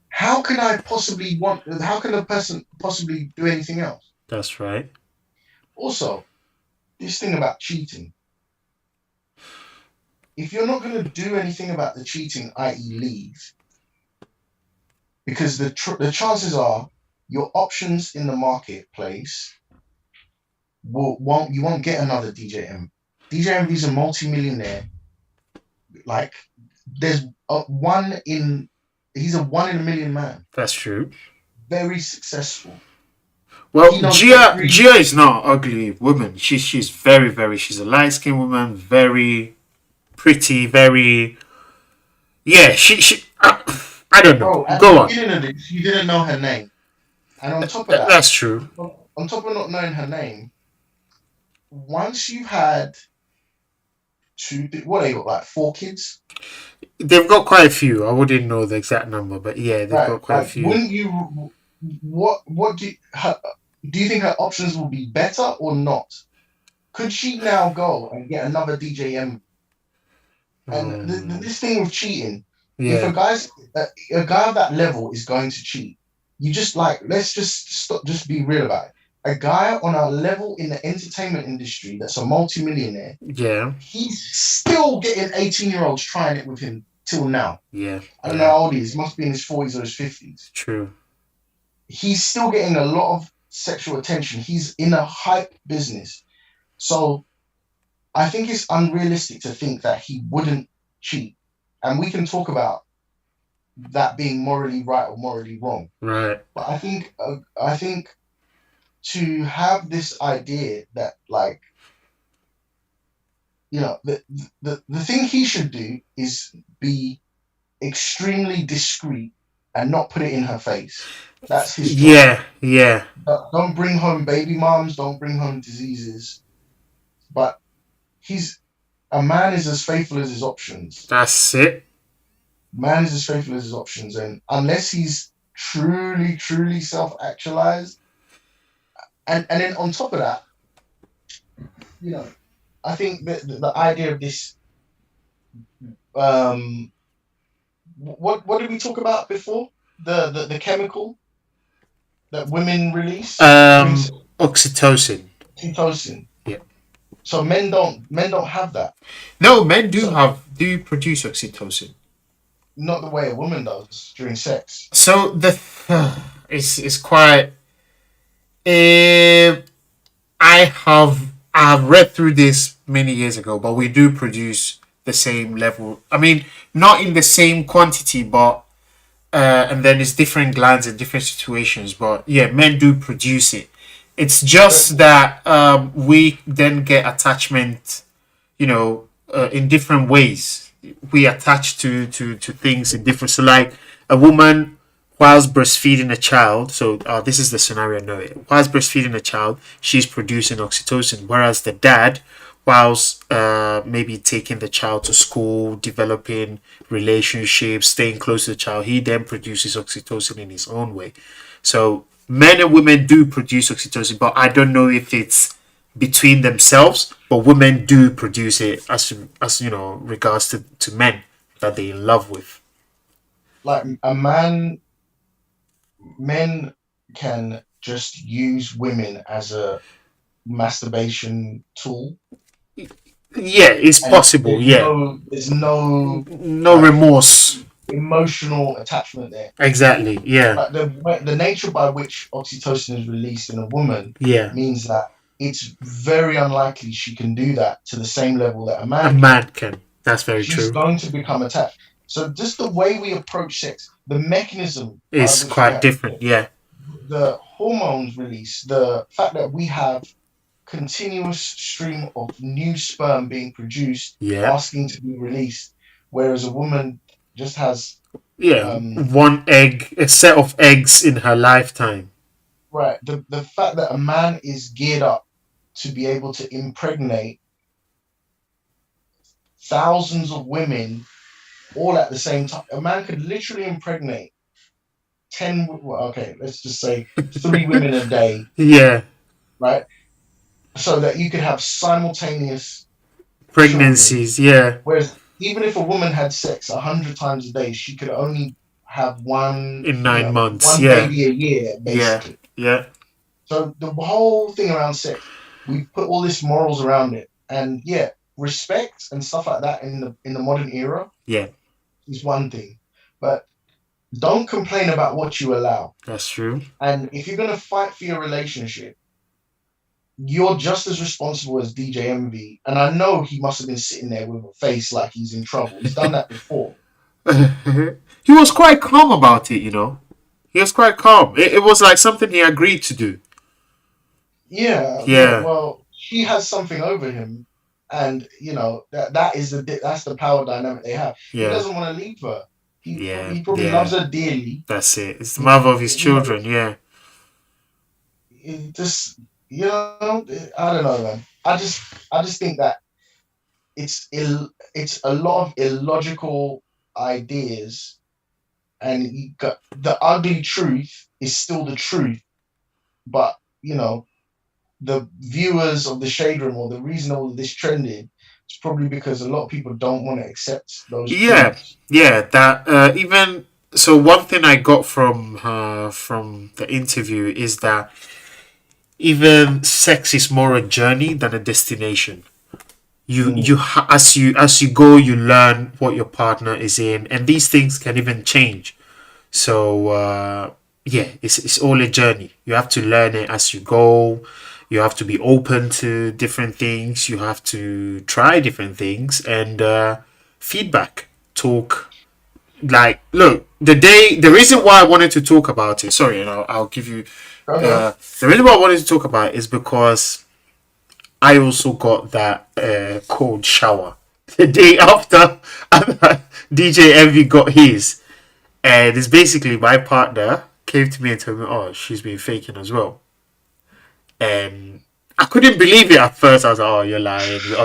how can a person possibly do anything else? That's right. Also, this thing about cheating, if you're not going to do anything about the cheating, i.e. leave, because the chances are your options in the marketplace you won't get another DJ Envy. DJ Envy is a multi-millionaire. Like, there's he's a 1 in a million man. That's true. Very successful. Well, Gia is not an ugly woman. She's very, very, she's a light skinned woman, very pretty, very, yeah, she I don't know. Bro, at Go the on. beginning of this, you didn't know her name. And on top of that, That's true. on top of not knowing her name, once you've had what they got, like 4 kids? They've got quite a few. I wouldn't know the exact number, but yeah, they've got quite a few. Wouldn't you, what do you think her options will be better or not? Could she now go and get another DJM? And this thing with cheating, if a guy of that level is going to cheat, you just let's just stop, just be real about it. A guy on a level in the entertainment industry that's a multi-millionaire, yeah, he's still getting 18-year-olds trying it with him till now. Yeah. I don't know how old he is. He must be in his 40s or his 50s. True. He's still getting a lot of sexual attention. He's in a hype business. So I think it's unrealistic to think that he wouldn't cheat. And we can talk about that being morally right or morally wrong. Right. But I think to have this idea that, like, the thing he should do is be extremely discreet and not put it in her face. That's his job. Yeah. Don't bring home baby moms, don't bring home diseases. But a man is as faithful as his options. That's it. Man is as faithful as his options, and unless he's truly, truly self-actualized, and then on top of that, I think that the idea of this, what did we talk about before? The chemical that women release. Oxytocin. Oxytocin. Yeah. So men don't have that. No, men do produce oxytocin. not the way a woman does during sex. So it's quite. Uh, I have read through this many years ago, but we do produce the same level. I mean, not in the same quantity, but and then it's different glands in different situations. But yeah, men do produce it. It's But just that we then get attachment, in different ways. We attach to things in different. So, like a woman, whilst breastfeeding a child. So, this is the scenario. No, whilst breastfeeding a child, she's producing oxytocin, whereas the dad, whilst maybe taking the child to school, developing relationships, staying close to the child, he then produces oxytocin in his own way. So men and women do produce oxytocin, but I don't know if it's between themselves, but women do produce it as regards to men that they're in love with. like a man, men can just use women as a masturbation tool, Yeah, it's and possible. Yeah, there's no no like remorse. emotional attachment there. Exactly. Yeah. But the nature by which oxytocin is released in a woman Yeah. means that it's very unlikely she can do that to the same level that a A man can. man can. That's very She's true. going to become attached. So just the way we approach sex, the mechanism by It's which we quite have different. sex, Yeah. the hormones release, the fact that we have continuous stream of new sperm being produced, Yeah. asking to be released, whereas a woman just has Yeah. um One egg, a set of eggs in her lifetime. right, the fact that a man is geared up to be able to impregnate thousands of women all at the same time. A man could literally impregnate 10, well, okay, let's just say three women a day, Yeah. right? So that you could have simultaneous children. Pregnancies. Yeah. Whereas even if a woman had sex 100 times a day, she could only have one, In 9 months. one Yeah. baby a year, Yeah. basically. Yeah. So the whole thing around sex, we put all this morals around it, and yeah, respect and stuff like that in the modern era Yeah. is one thing, but don't complain about what you allow. That's true. And if you're gonna fight for your relationship, you're just as responsible as DJ Envy. And I know he must have been sitting there with a face like he's in trouble. He's done that before. He was quite calm about it. He was quite calm. It was like something he agreed to do. Yeah, Yeah. well, she has something over him, and that's the power dynamic they have. He Yeah. doesn't want to leave her. Yeah. He probably loves Yeah. her dearly. That's it. It's the He, mother of his you know, children. Yeah. it just I don't know, man. I just think that it's a lot of illogical ideas, and the ugly truth is still the truth, but the viewers of the shade room, or the reason all of this trended, is probably because a lot of people don't want to accept those Yeah. truths. Yeah. That even so, one thing I got from the interview is that even sex is more a journey than a destination. Mm. As you go, you learn what your partner is in, and these things can even change. So yeah, it's all a journey. You have to learn it as you go. You have to be open to different things. You have to try different things, and feedback, talk. Like, look, the reason why I wanted to talk about it. Sorry, and I'll give you. Okay. The reason why I wanted to talk about it is because I also got that cold shower the day after DJ Envy got his. And it's basically my partner came to me and told me, oh, she's been faking as well. And I couldn't believe it at first. I was like, oh, you're lying. You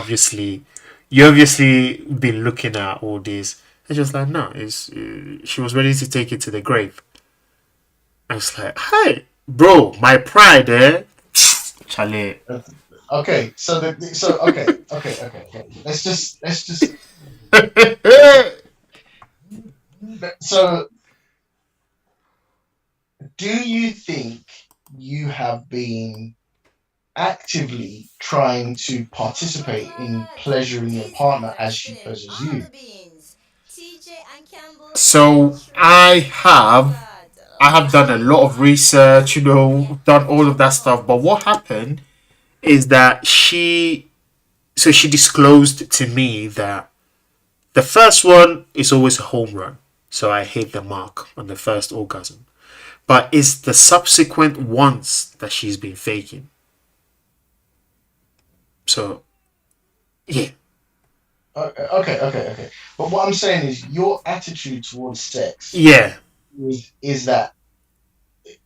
obviously been looking at all this. And she was like, no, she was ready to take it to the grave. I was like, hey, bro, my pride, eh? Chale. Okay. Okay. Let's just so do you think you have been actively trying to participate in pleasuring your partner as she pleasures you? So I have done a lot of research, done all of that stuff. But what happened is that she disclosed to me that the first one is always a home run. So I hit the mark on the first orgasm. But it's the subsequent ones that she's been faking. So yeah, Okay. But what I'm saying is your attitude towards sex yeah, is that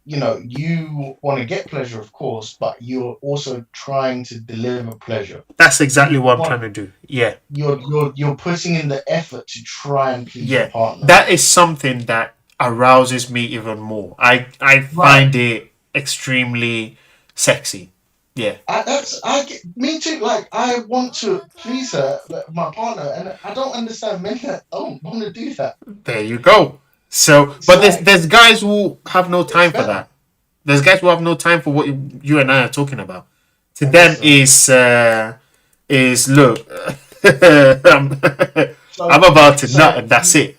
you want to get pleasure, of course, but you're also trying to deliver pleasure. that's exactly You what I'm trying want to do. Yeah, you're putting in the effort to try and please your yeah, partner. that is something that arouses me even more. I Right. find it extremely sexy. Yeah, Me too. Like I want to please her, like, my partner, and I don't understand men that don't want to do that. there you go. So, It's but there's like there's guys who have no it's time for better. that. There's guys who have no time for what you and I are talking about. To I guess them so. is look, I'm, I'm So about to nut so and that's it.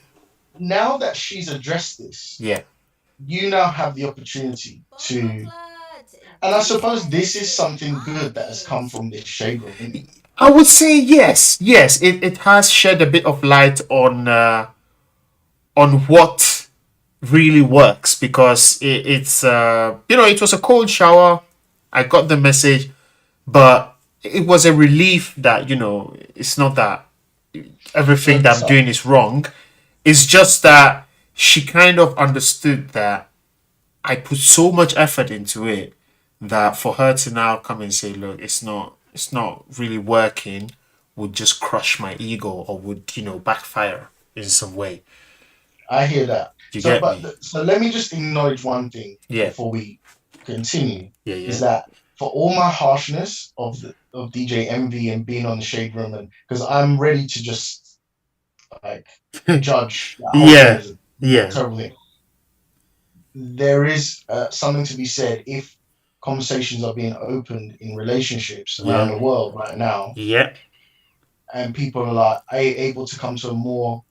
now that she's addressed this, Yeah, you now have the opportunity to, and I suppose this is something good that has come from this shade room, isn't it? I would say yes, yes. It has shed a bit of light on what really works because it was a cold shower. I got the message, but it was a relief that it's not that everything that I'm So doing is wrong. It's just that she kind of understood that I put so much effort into it that for her to now come and say, look, it's not really working, would just crush my ego or would backfire in some way. I hear that. You get me? So let me just acknowledge one thing Yeah, before we continue, yeah, is yeah, that for all my harshness of DJ Envy and being on the shade room, and because I'm ready to just like judge that whole thing yeah, as a yeah, terrible thing. There is something to be said if conversations are being opened in relationships around yeah, the world right now, yeah, and people are like able to come to a more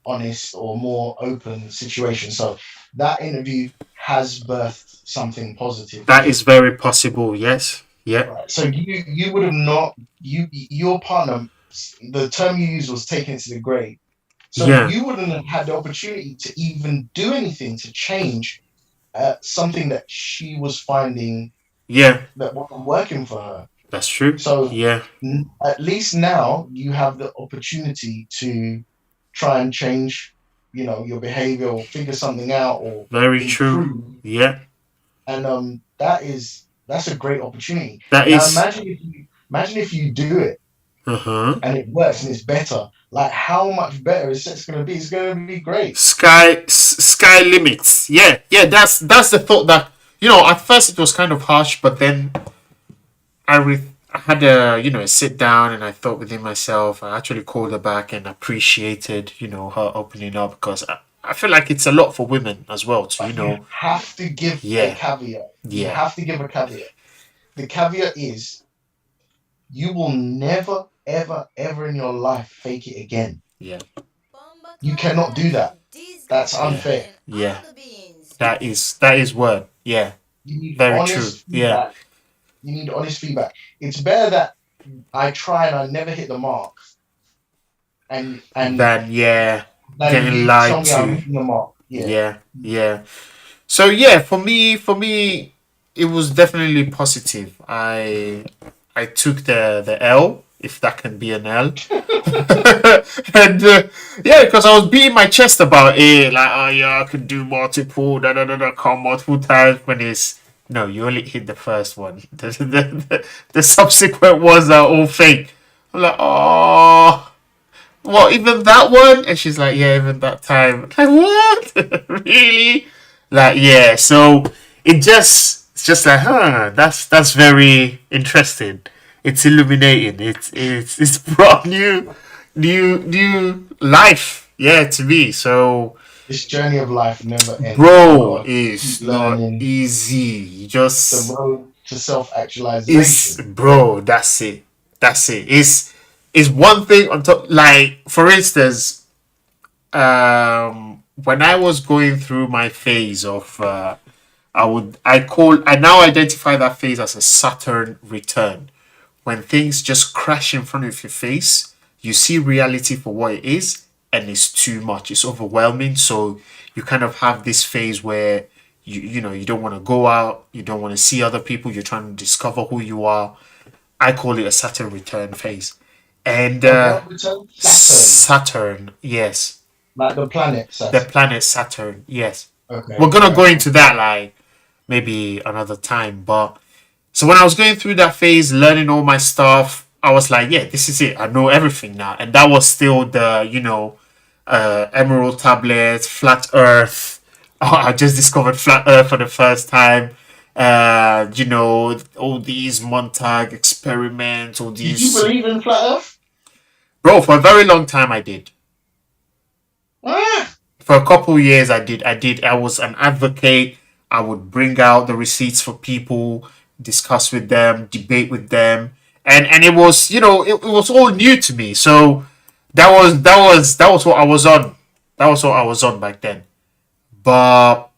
honest or more open situation. So that interview has birthed something positive that because is very possible. Yes, yeah, right. So you would have not your partner. The term you used was taken to the grave. So yeah, you wouldn't have had the opportunity to even do anything to change something that she was finding yeah. that wasn't working for her. That's true. So Yeah, at least now you have the opportunity to try and change, your behavior or figure something out or very true. improve. Yeah, And that's a great opportunity. that Now is. imagine if you do it Uh huh. and it works and it's better. Like how much better is sex going to be? It's going to be great. Sky limits. Yeah, yeah. That's the thought that at first it was kind of harsh, but then I had a sit down and I thought within myself. I actually called her back and appreciated her opening up because I feel like it's a lot for women as well to But you have to give a yeah, caveat. You yeah, have to give a caveat. The caveat is you will never, ever, ever in your life fake it again. yeah, You cannot do that. That's yeah, unfair. yeah. That is word. Yeah, You need very true. honest Yeah. feedback. You need honest feedback. It's better that I try and I never hit the mark and Then yeah, than getting you tell lied me I'm to. hitting the mark. Yeah. Yeah, yeah. So yeah, for me, it was definitely positive. I took the L, if that can be an L, and yeah, because I was beating my chest about it, like oh yeah, I could do multiple, come multiple times when it's no, you only hit the first one. The subsequent ones are all fake. I'm like, oh, what, even that one? And she's like, yeah, even that time. Like, what? Really? Like, yeah. So it's just like, that's very interesting. It's illuminating. It's brought new life, yeah, to me. So, This journey of life never ends. You bro, gotta keep is not learning easy. You the just road to is self-actualization. bro. That's it. That's it. It's one thing on top. Like for instance, when I was going through my phase of I now identify that phase as a Saturn return. When things just crash in front of your face, you see reality for what it is, and it's too much. It's overwhelming. So you kind of have this phase where you don't want to go out, you don't want to see other people, you're trying to discover who you are. I call it a Saturn return phase. And A what return? Saturn, Saturn, yes. like the planet The Saturn. planet Saturn, yes. We're Okay, gonna go right. into that like maybe another time. But so when I was going through that phase, learning all my stuff, I was like, yeah, this is it. I know everything now. And that was still the, Emerald tablets, flat Earth. Oh, I just discovered flat Earth for the first time. All these Montag experiments, all Did you these. believe in flat Earth? Bro, for a very long time, I did. Ah, For a couple of years, I did. I was an advocate. I would bring out the receipts for people, discuss with them, debate with them, and it was, it was all new to me. So that was what I was on. That was what I was on back then. But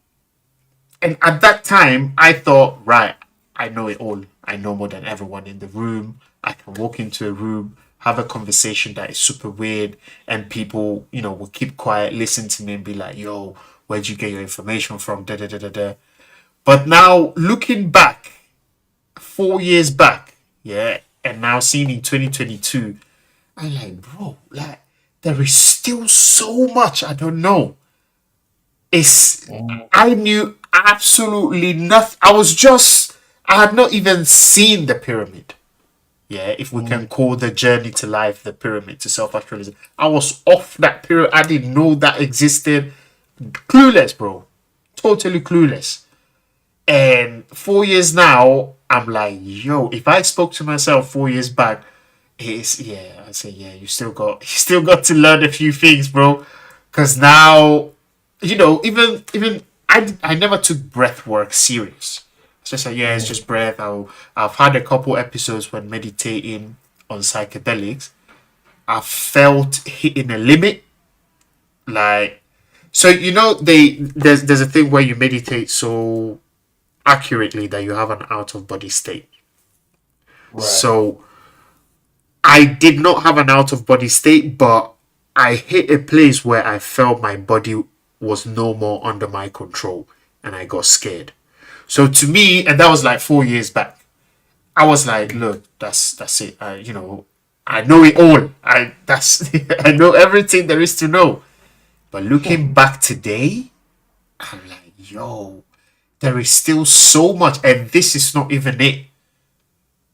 and at that time, I thought, right, I know it all. I know more than everyone in the room. I can walk into a room, have a conversation that is super weird, and people, will keep quiet, listen to me, and be like, yo, where'd you get your information from? Da da da da da. But now, looking back, 4 years back, yeah, and now seeing in 2022, I'm like, bro, like, there is still so much I don't know. It's mm, I knew absolutely nothing. I had not even seen the pyramid. Yeah, if we can mm. call the journey to life the pyramid to self-actualization. I was off that pyramid. I didn't know that existed. Clueless, bro. Totally clueless. And 4 years now, I'm like, yo, if I spoke to myself 4 years back, it's yeah, I say, yeah, you still got to learn a few things, bro. Cause now, even I never took breath work serious. It's just like, yeah, it's Mm. just breath. I've had a couple episodes when meditating on psychedelics. I felt hitting a limit. Like, so there's a thing where you meditate so accurately that you have an out of body state. Right. So I did not have an out of body state, but I hit a place where I felt my body was no more under my control and I got scared. So to me, and that was like 4 years back, I was like, look, that's it. I know it all. I know everything there is to know. But looking back today, I'm like, yo, there is still so much, and this is not even it.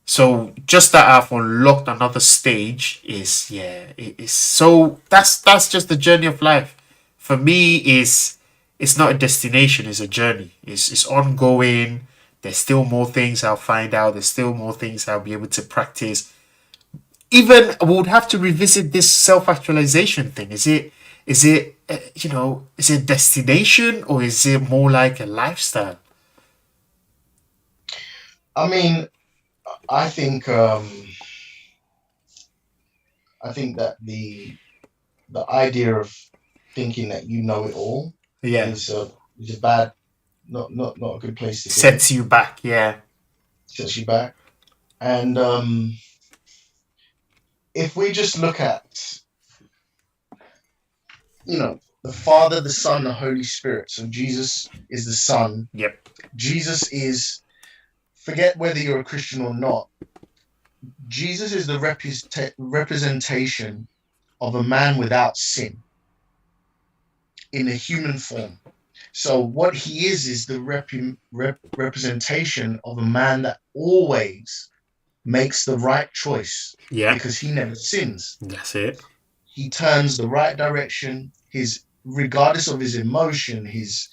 So just that I've unlocked another stage is, yeah, it is. So that's just the journey of life. For me, is it's not a destination, it's a journey. It's ongoing. There's still more things I'll find out. There's still more things I'll be able to practice. Even we would have to revisit this self-actualization thing. Is it a destination, or is it more like a lifestyle? I mean, I think I think that the idea of thinking that you know it all Yeah, is a bad, not a good place to be. sets you back. Yeah, Sets you back. And if we just look at, the Father, the Son, the Holy Spirit. So Jesus is the Son. yep, Jesus is, forget whether you're a Christian or not, Jesus is the representation of a man without sin in a human form. So what he is the representation of a man that always makes the right choice yeah. because he never sins. That's it. He turns the right direction. His regardless of his emotion, his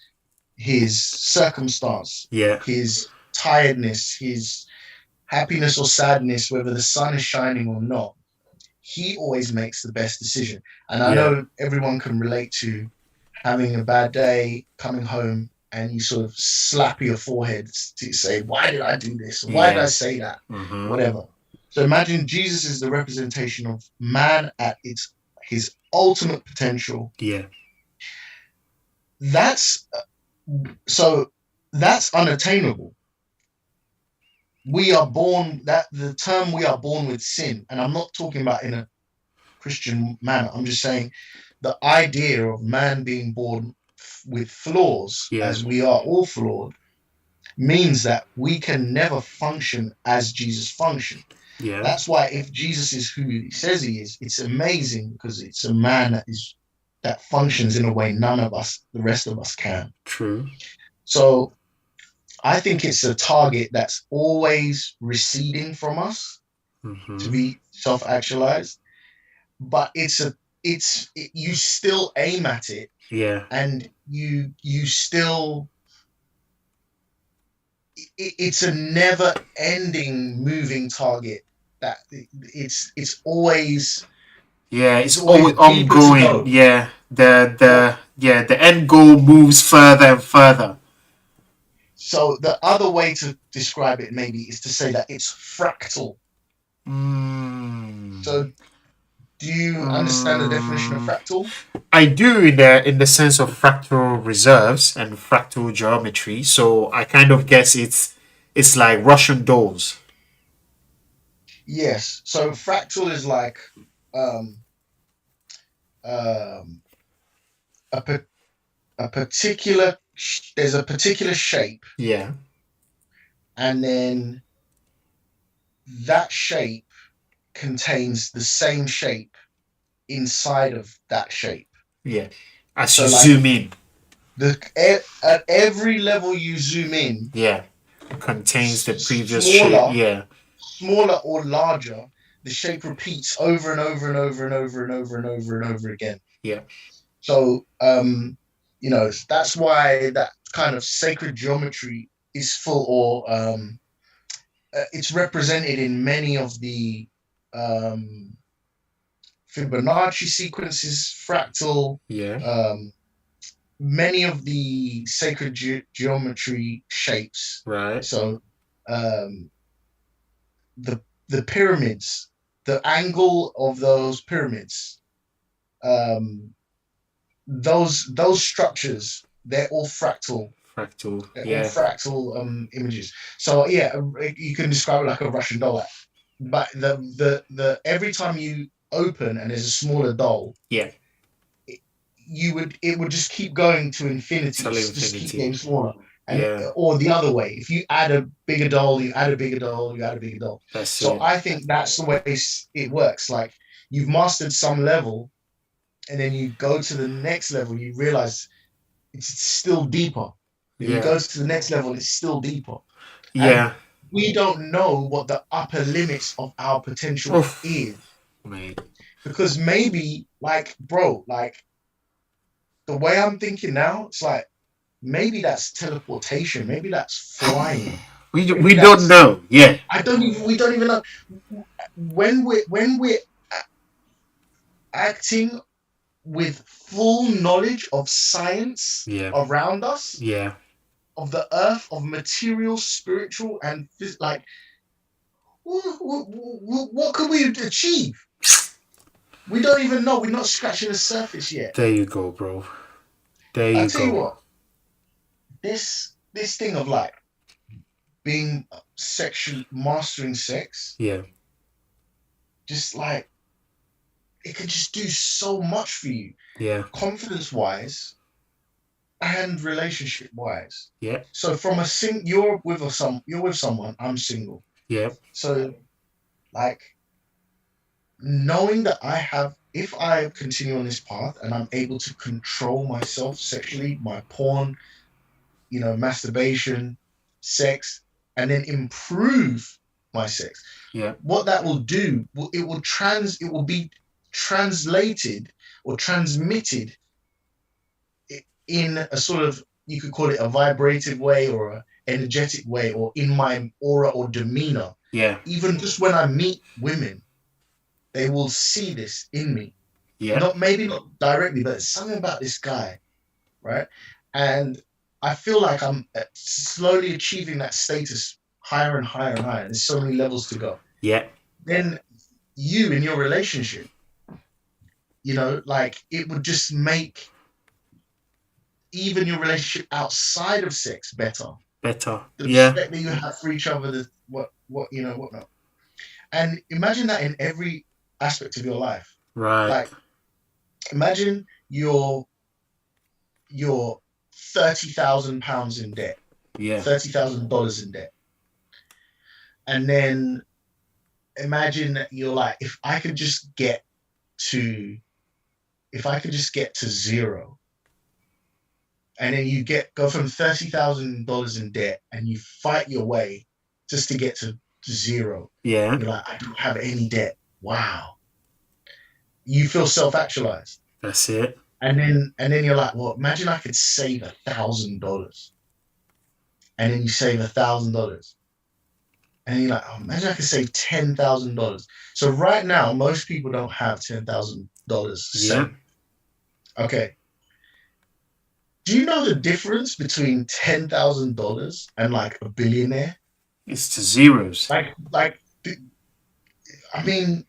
circumstance, Yeah, his tiredness, his happiness or sadness, whether the sun is shining or not, he always makes the best decision. And I yeah, know everyone can relate to having a bad day, coming home, and you sort of slap your forehead to say, why did I do this? Why did I yeah. say that? Mm-hmm. Whatever. So imagine Jesus is the representation of man at its his ultimate potential. Yeah. That's unattainable. We are born, that the term we are born with sin, and I'm not talking about in a Christian manner. I'm just saying the idea of man being born with flaws, Yeah. as we are all flawed, means that we can never function as Jesus functioned. Yeah. That's why if Jesus is who he says he is, it's amazing, because it's a man that functions in a way none of us, the rest of us, can. True. So I think it's a target that's always receding from us to be self-actualized, but you still aim at it, Yeah. and you still, it's a never-ending moving target. That it's always, Yeah, it's always always deeper to ongoing. go. Yeah. Yeah. The end goal moves further and further. So the other way to describe it maybe is to say that it's fractal. Mm. So do you understand the definition of fractal? I do in the sense of fractal reserves and fractal geometry. So I kind of guess it's like Russian dolls. Yes. So fractal is like um, um, a, a particular, there's a particular shape, Yeah. and then that shape contains the same shape inside of that shape. Yeah. As So you like zoom in. at every level you zoom in, Yeah. Contains the previous shape. smaller, Yeah. smaller or larger, the shape repeats over and over and over and over and over and over and over again. Yeah. So that's why that kind of sacred geometry is full, or it's represented in many of the um, Fibonacci sequences, fractal, Yeah. many of the sacred geometry shapes. Right. So um, the pyramids, the angle of those pyramids, um, those structures, they're all fractal. Fractal. They're all Yeah. fractal images. So yeah, you can describe it like a Russian doll. But the every time you open and there's a smaller doll, Yeah. it would just keep going to infinity, Till just keep infinity. getting smaller. And Yeah. or the other way, if you add a bigger doll, you add a bigger doll, you add a bigger doll. That's So it. I think that's the way it works. Like, you've mastered some level, and then you go to the next level, you realize it's still deeper. Then you Yeah. go to the next level, it's still deeper. And Yeah. we don't know what the upper limits of our potential Oof. is. Mate. Because maybe, like, bro, like, the way I'm thinking now, it's like, maybe that's teleportation, maybe that's flying, maybe We don't that's, know. Yeah. we don't even know. When we're acting with full knowledge of science Yeah. around us, Yeah. of the earth, of material, spiritual, and like, what could we achieve? We don't even know. We're not scratching the surface yet. There you go, bro. There I you tell you go. what, this thing of like being sexually mastering sex, Yeah. just like, it could just do so much for you, Yeah. confidence wise and relationship wise. Yeah. So from you're with someone, I'm single. Yeah. So like, knowing that if I continue on this path and I'm able to control myself sexually, my porn, masturbation, sex, and then improve my sex, Yeah. what that will do, it will be translated or transmitted in a sort of, you could call it a vibrative way or a energetic way, or in my aura or demeanor. Yeah. Even just when I meet women, they will see this in me. Yeah. Maybe not directly, but it's something about this guy, right? And I feel like I'm slowly achieving that status higher and higher and higher. There's so many levels to go. Yeah. Then you, in your relationship, like it would just make even your relationship outside of sex better. Better. The Yeah. respect that you have for each other, the whatnot. And imagine that in every aspect of your life. Right. Like, imagine you're £30,000 in debt, Yeah. $30,000 in debt, and then imagine that you're like, if I could just get to zero, and then you go from $30,000 in debt, and you fight your way just to get to zero. Yeah. You're like, I don't have any debt. Wow. You feel self-actualized. That's it. And then you're like, well, imagine I could save $1,000. And then you save $1,000. And you're like, oh, imagine I could save $10,000. So right now, most people don't have $10,000 saved. Okay. Do you know the difference between $10,000 and like a billionaire? It's to zeros. I mean,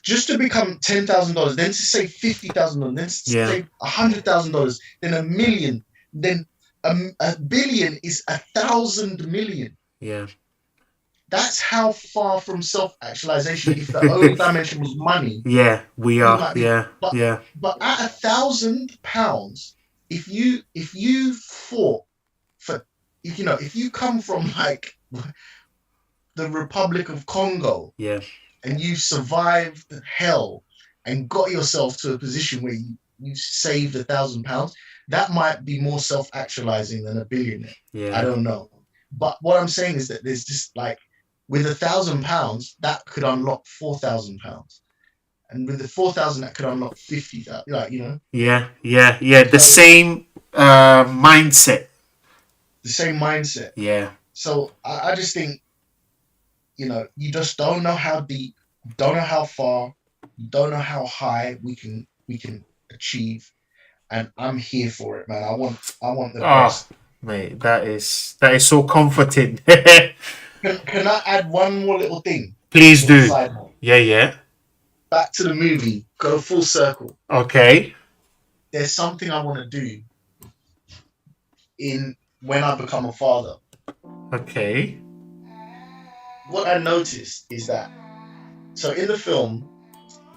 just to become $10,000, then to save $50,000, then to save $100,000, then $1 million, then a billion is 1,000 million. Yeah. That's how far from self-actualization. If the only dimension was money, yeah, we are. Yeah, but, yeah. But at £1,000, if you fought for, if you come from like the Republic of Congo, yeah, and you survived hell and got yourself to a position where you saved £1,000, that might be more self-actualizing than a billionaire. Yeah. I don't know. But what I'm saying is that there's just like, with £1,000, that could unlock £4,000. And with the 4,000, that could unlock 50,000. Yeah. The same mindset. The same mindset. Yeah. So I just think, you just don't know how deep, don't know how far, you don't know how high we can achieve, and I'm here for it, man. I want the best. Mate, that is so comforting. Can I add one more little thing? Please do. Yeah. Back to the movie. Go full circle. Okay. There's something I want to do when I become a father. Okay. What I noticed is that, so in the film,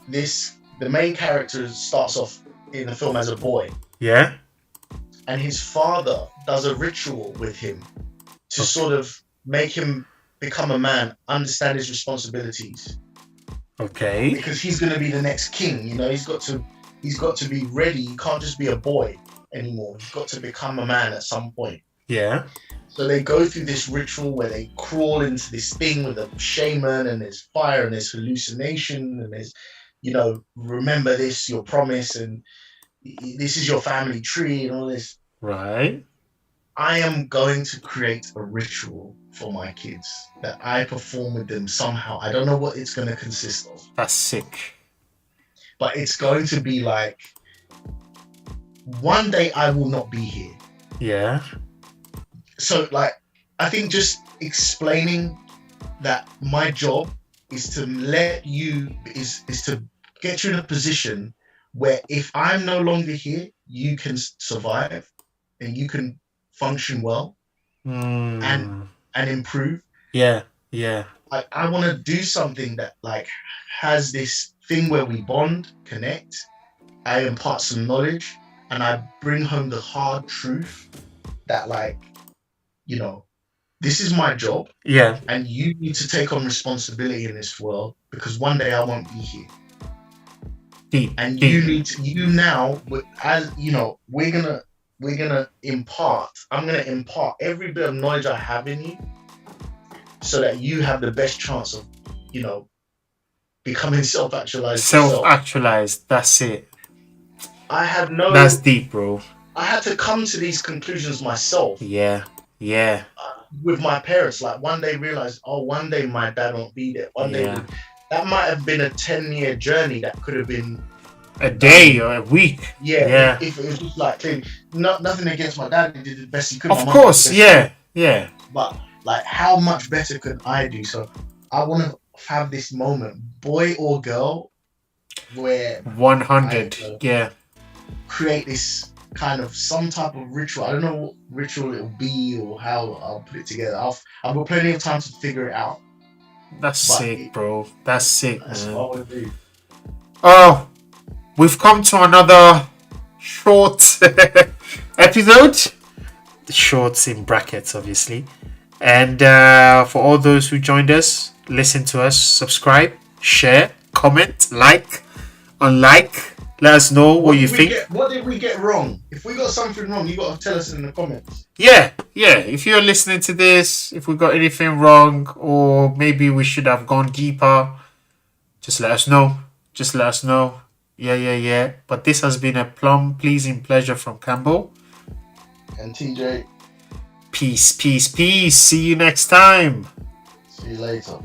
the main character starts off in the film as a boy. Yeah. And his father does a ritual with him to sort of make him become a man, understand his responsibilities. Okay. Because he's going to be the next king. He's got to be ready. He can't just be a boy anymore. He's got to become a man at some point. Yeah. So they go through this ritual where they crawl into this thing with a shaman, and there's fire, and there's hallucination, and there's, remember this, your promise, and this is your family tree, and all this. Right. I am going to create a ritual for my kids that I perform with them somehow. I don't know what it's going to consist of. That's sick. But it's going to be like, one day I will not be here. Yeah. So, like, I think just explaining that my job is to is to get you in a position where if I'm no longer here, you can survive and you can function well and improve. Yeah. Like, I want to do something that like has this thing where we bond, connect, I impart some knowledge, and I bring home the hard truth that, like, this is my job. Yeah. And you need to take on responsibility in this world, because one day I won't be here. You now, as we're gonna impart. I'm gonna impart every bit of knowledge I have in you, so that you have the best chance of, becoming self-actualized. Self-actualized. That's it. That's deep, bro. I had to come to these conclusions myself. Yeah. With my parents, like, one day realized, one day my dad won't be there. One day, that might have been a 10-year journey. That could have been a day or a week. Yeah. If it was just like, nothing against my dad, he did the best he could. Of course, yeah. But like, how much better could I do? So I want to have this moment, boy or girl, where 100. Yeah. create this kind of some type of ritual. I don't know what ritual it'll be or how I'll put it together. I've got plenty of time to figure it out. That's But sick, bro. That's sick, that's man. what I want to do. Oh, we've come to another short episode. Shorts in brackets, obviously. And for all those who joined us, listen to us, subscribe, share, comment, like, unlike. Let us know what you think. What did we get wrong? If we got something wrong, you got to tell us in the comments. Yeah. If you're listening to this, if we got anything wrong, or maybe we should have gone deeper, just let us know. Yeah. But this has been a plum pleasing pleasure from Campbell. And TJ. Peace. See you next time. See you later.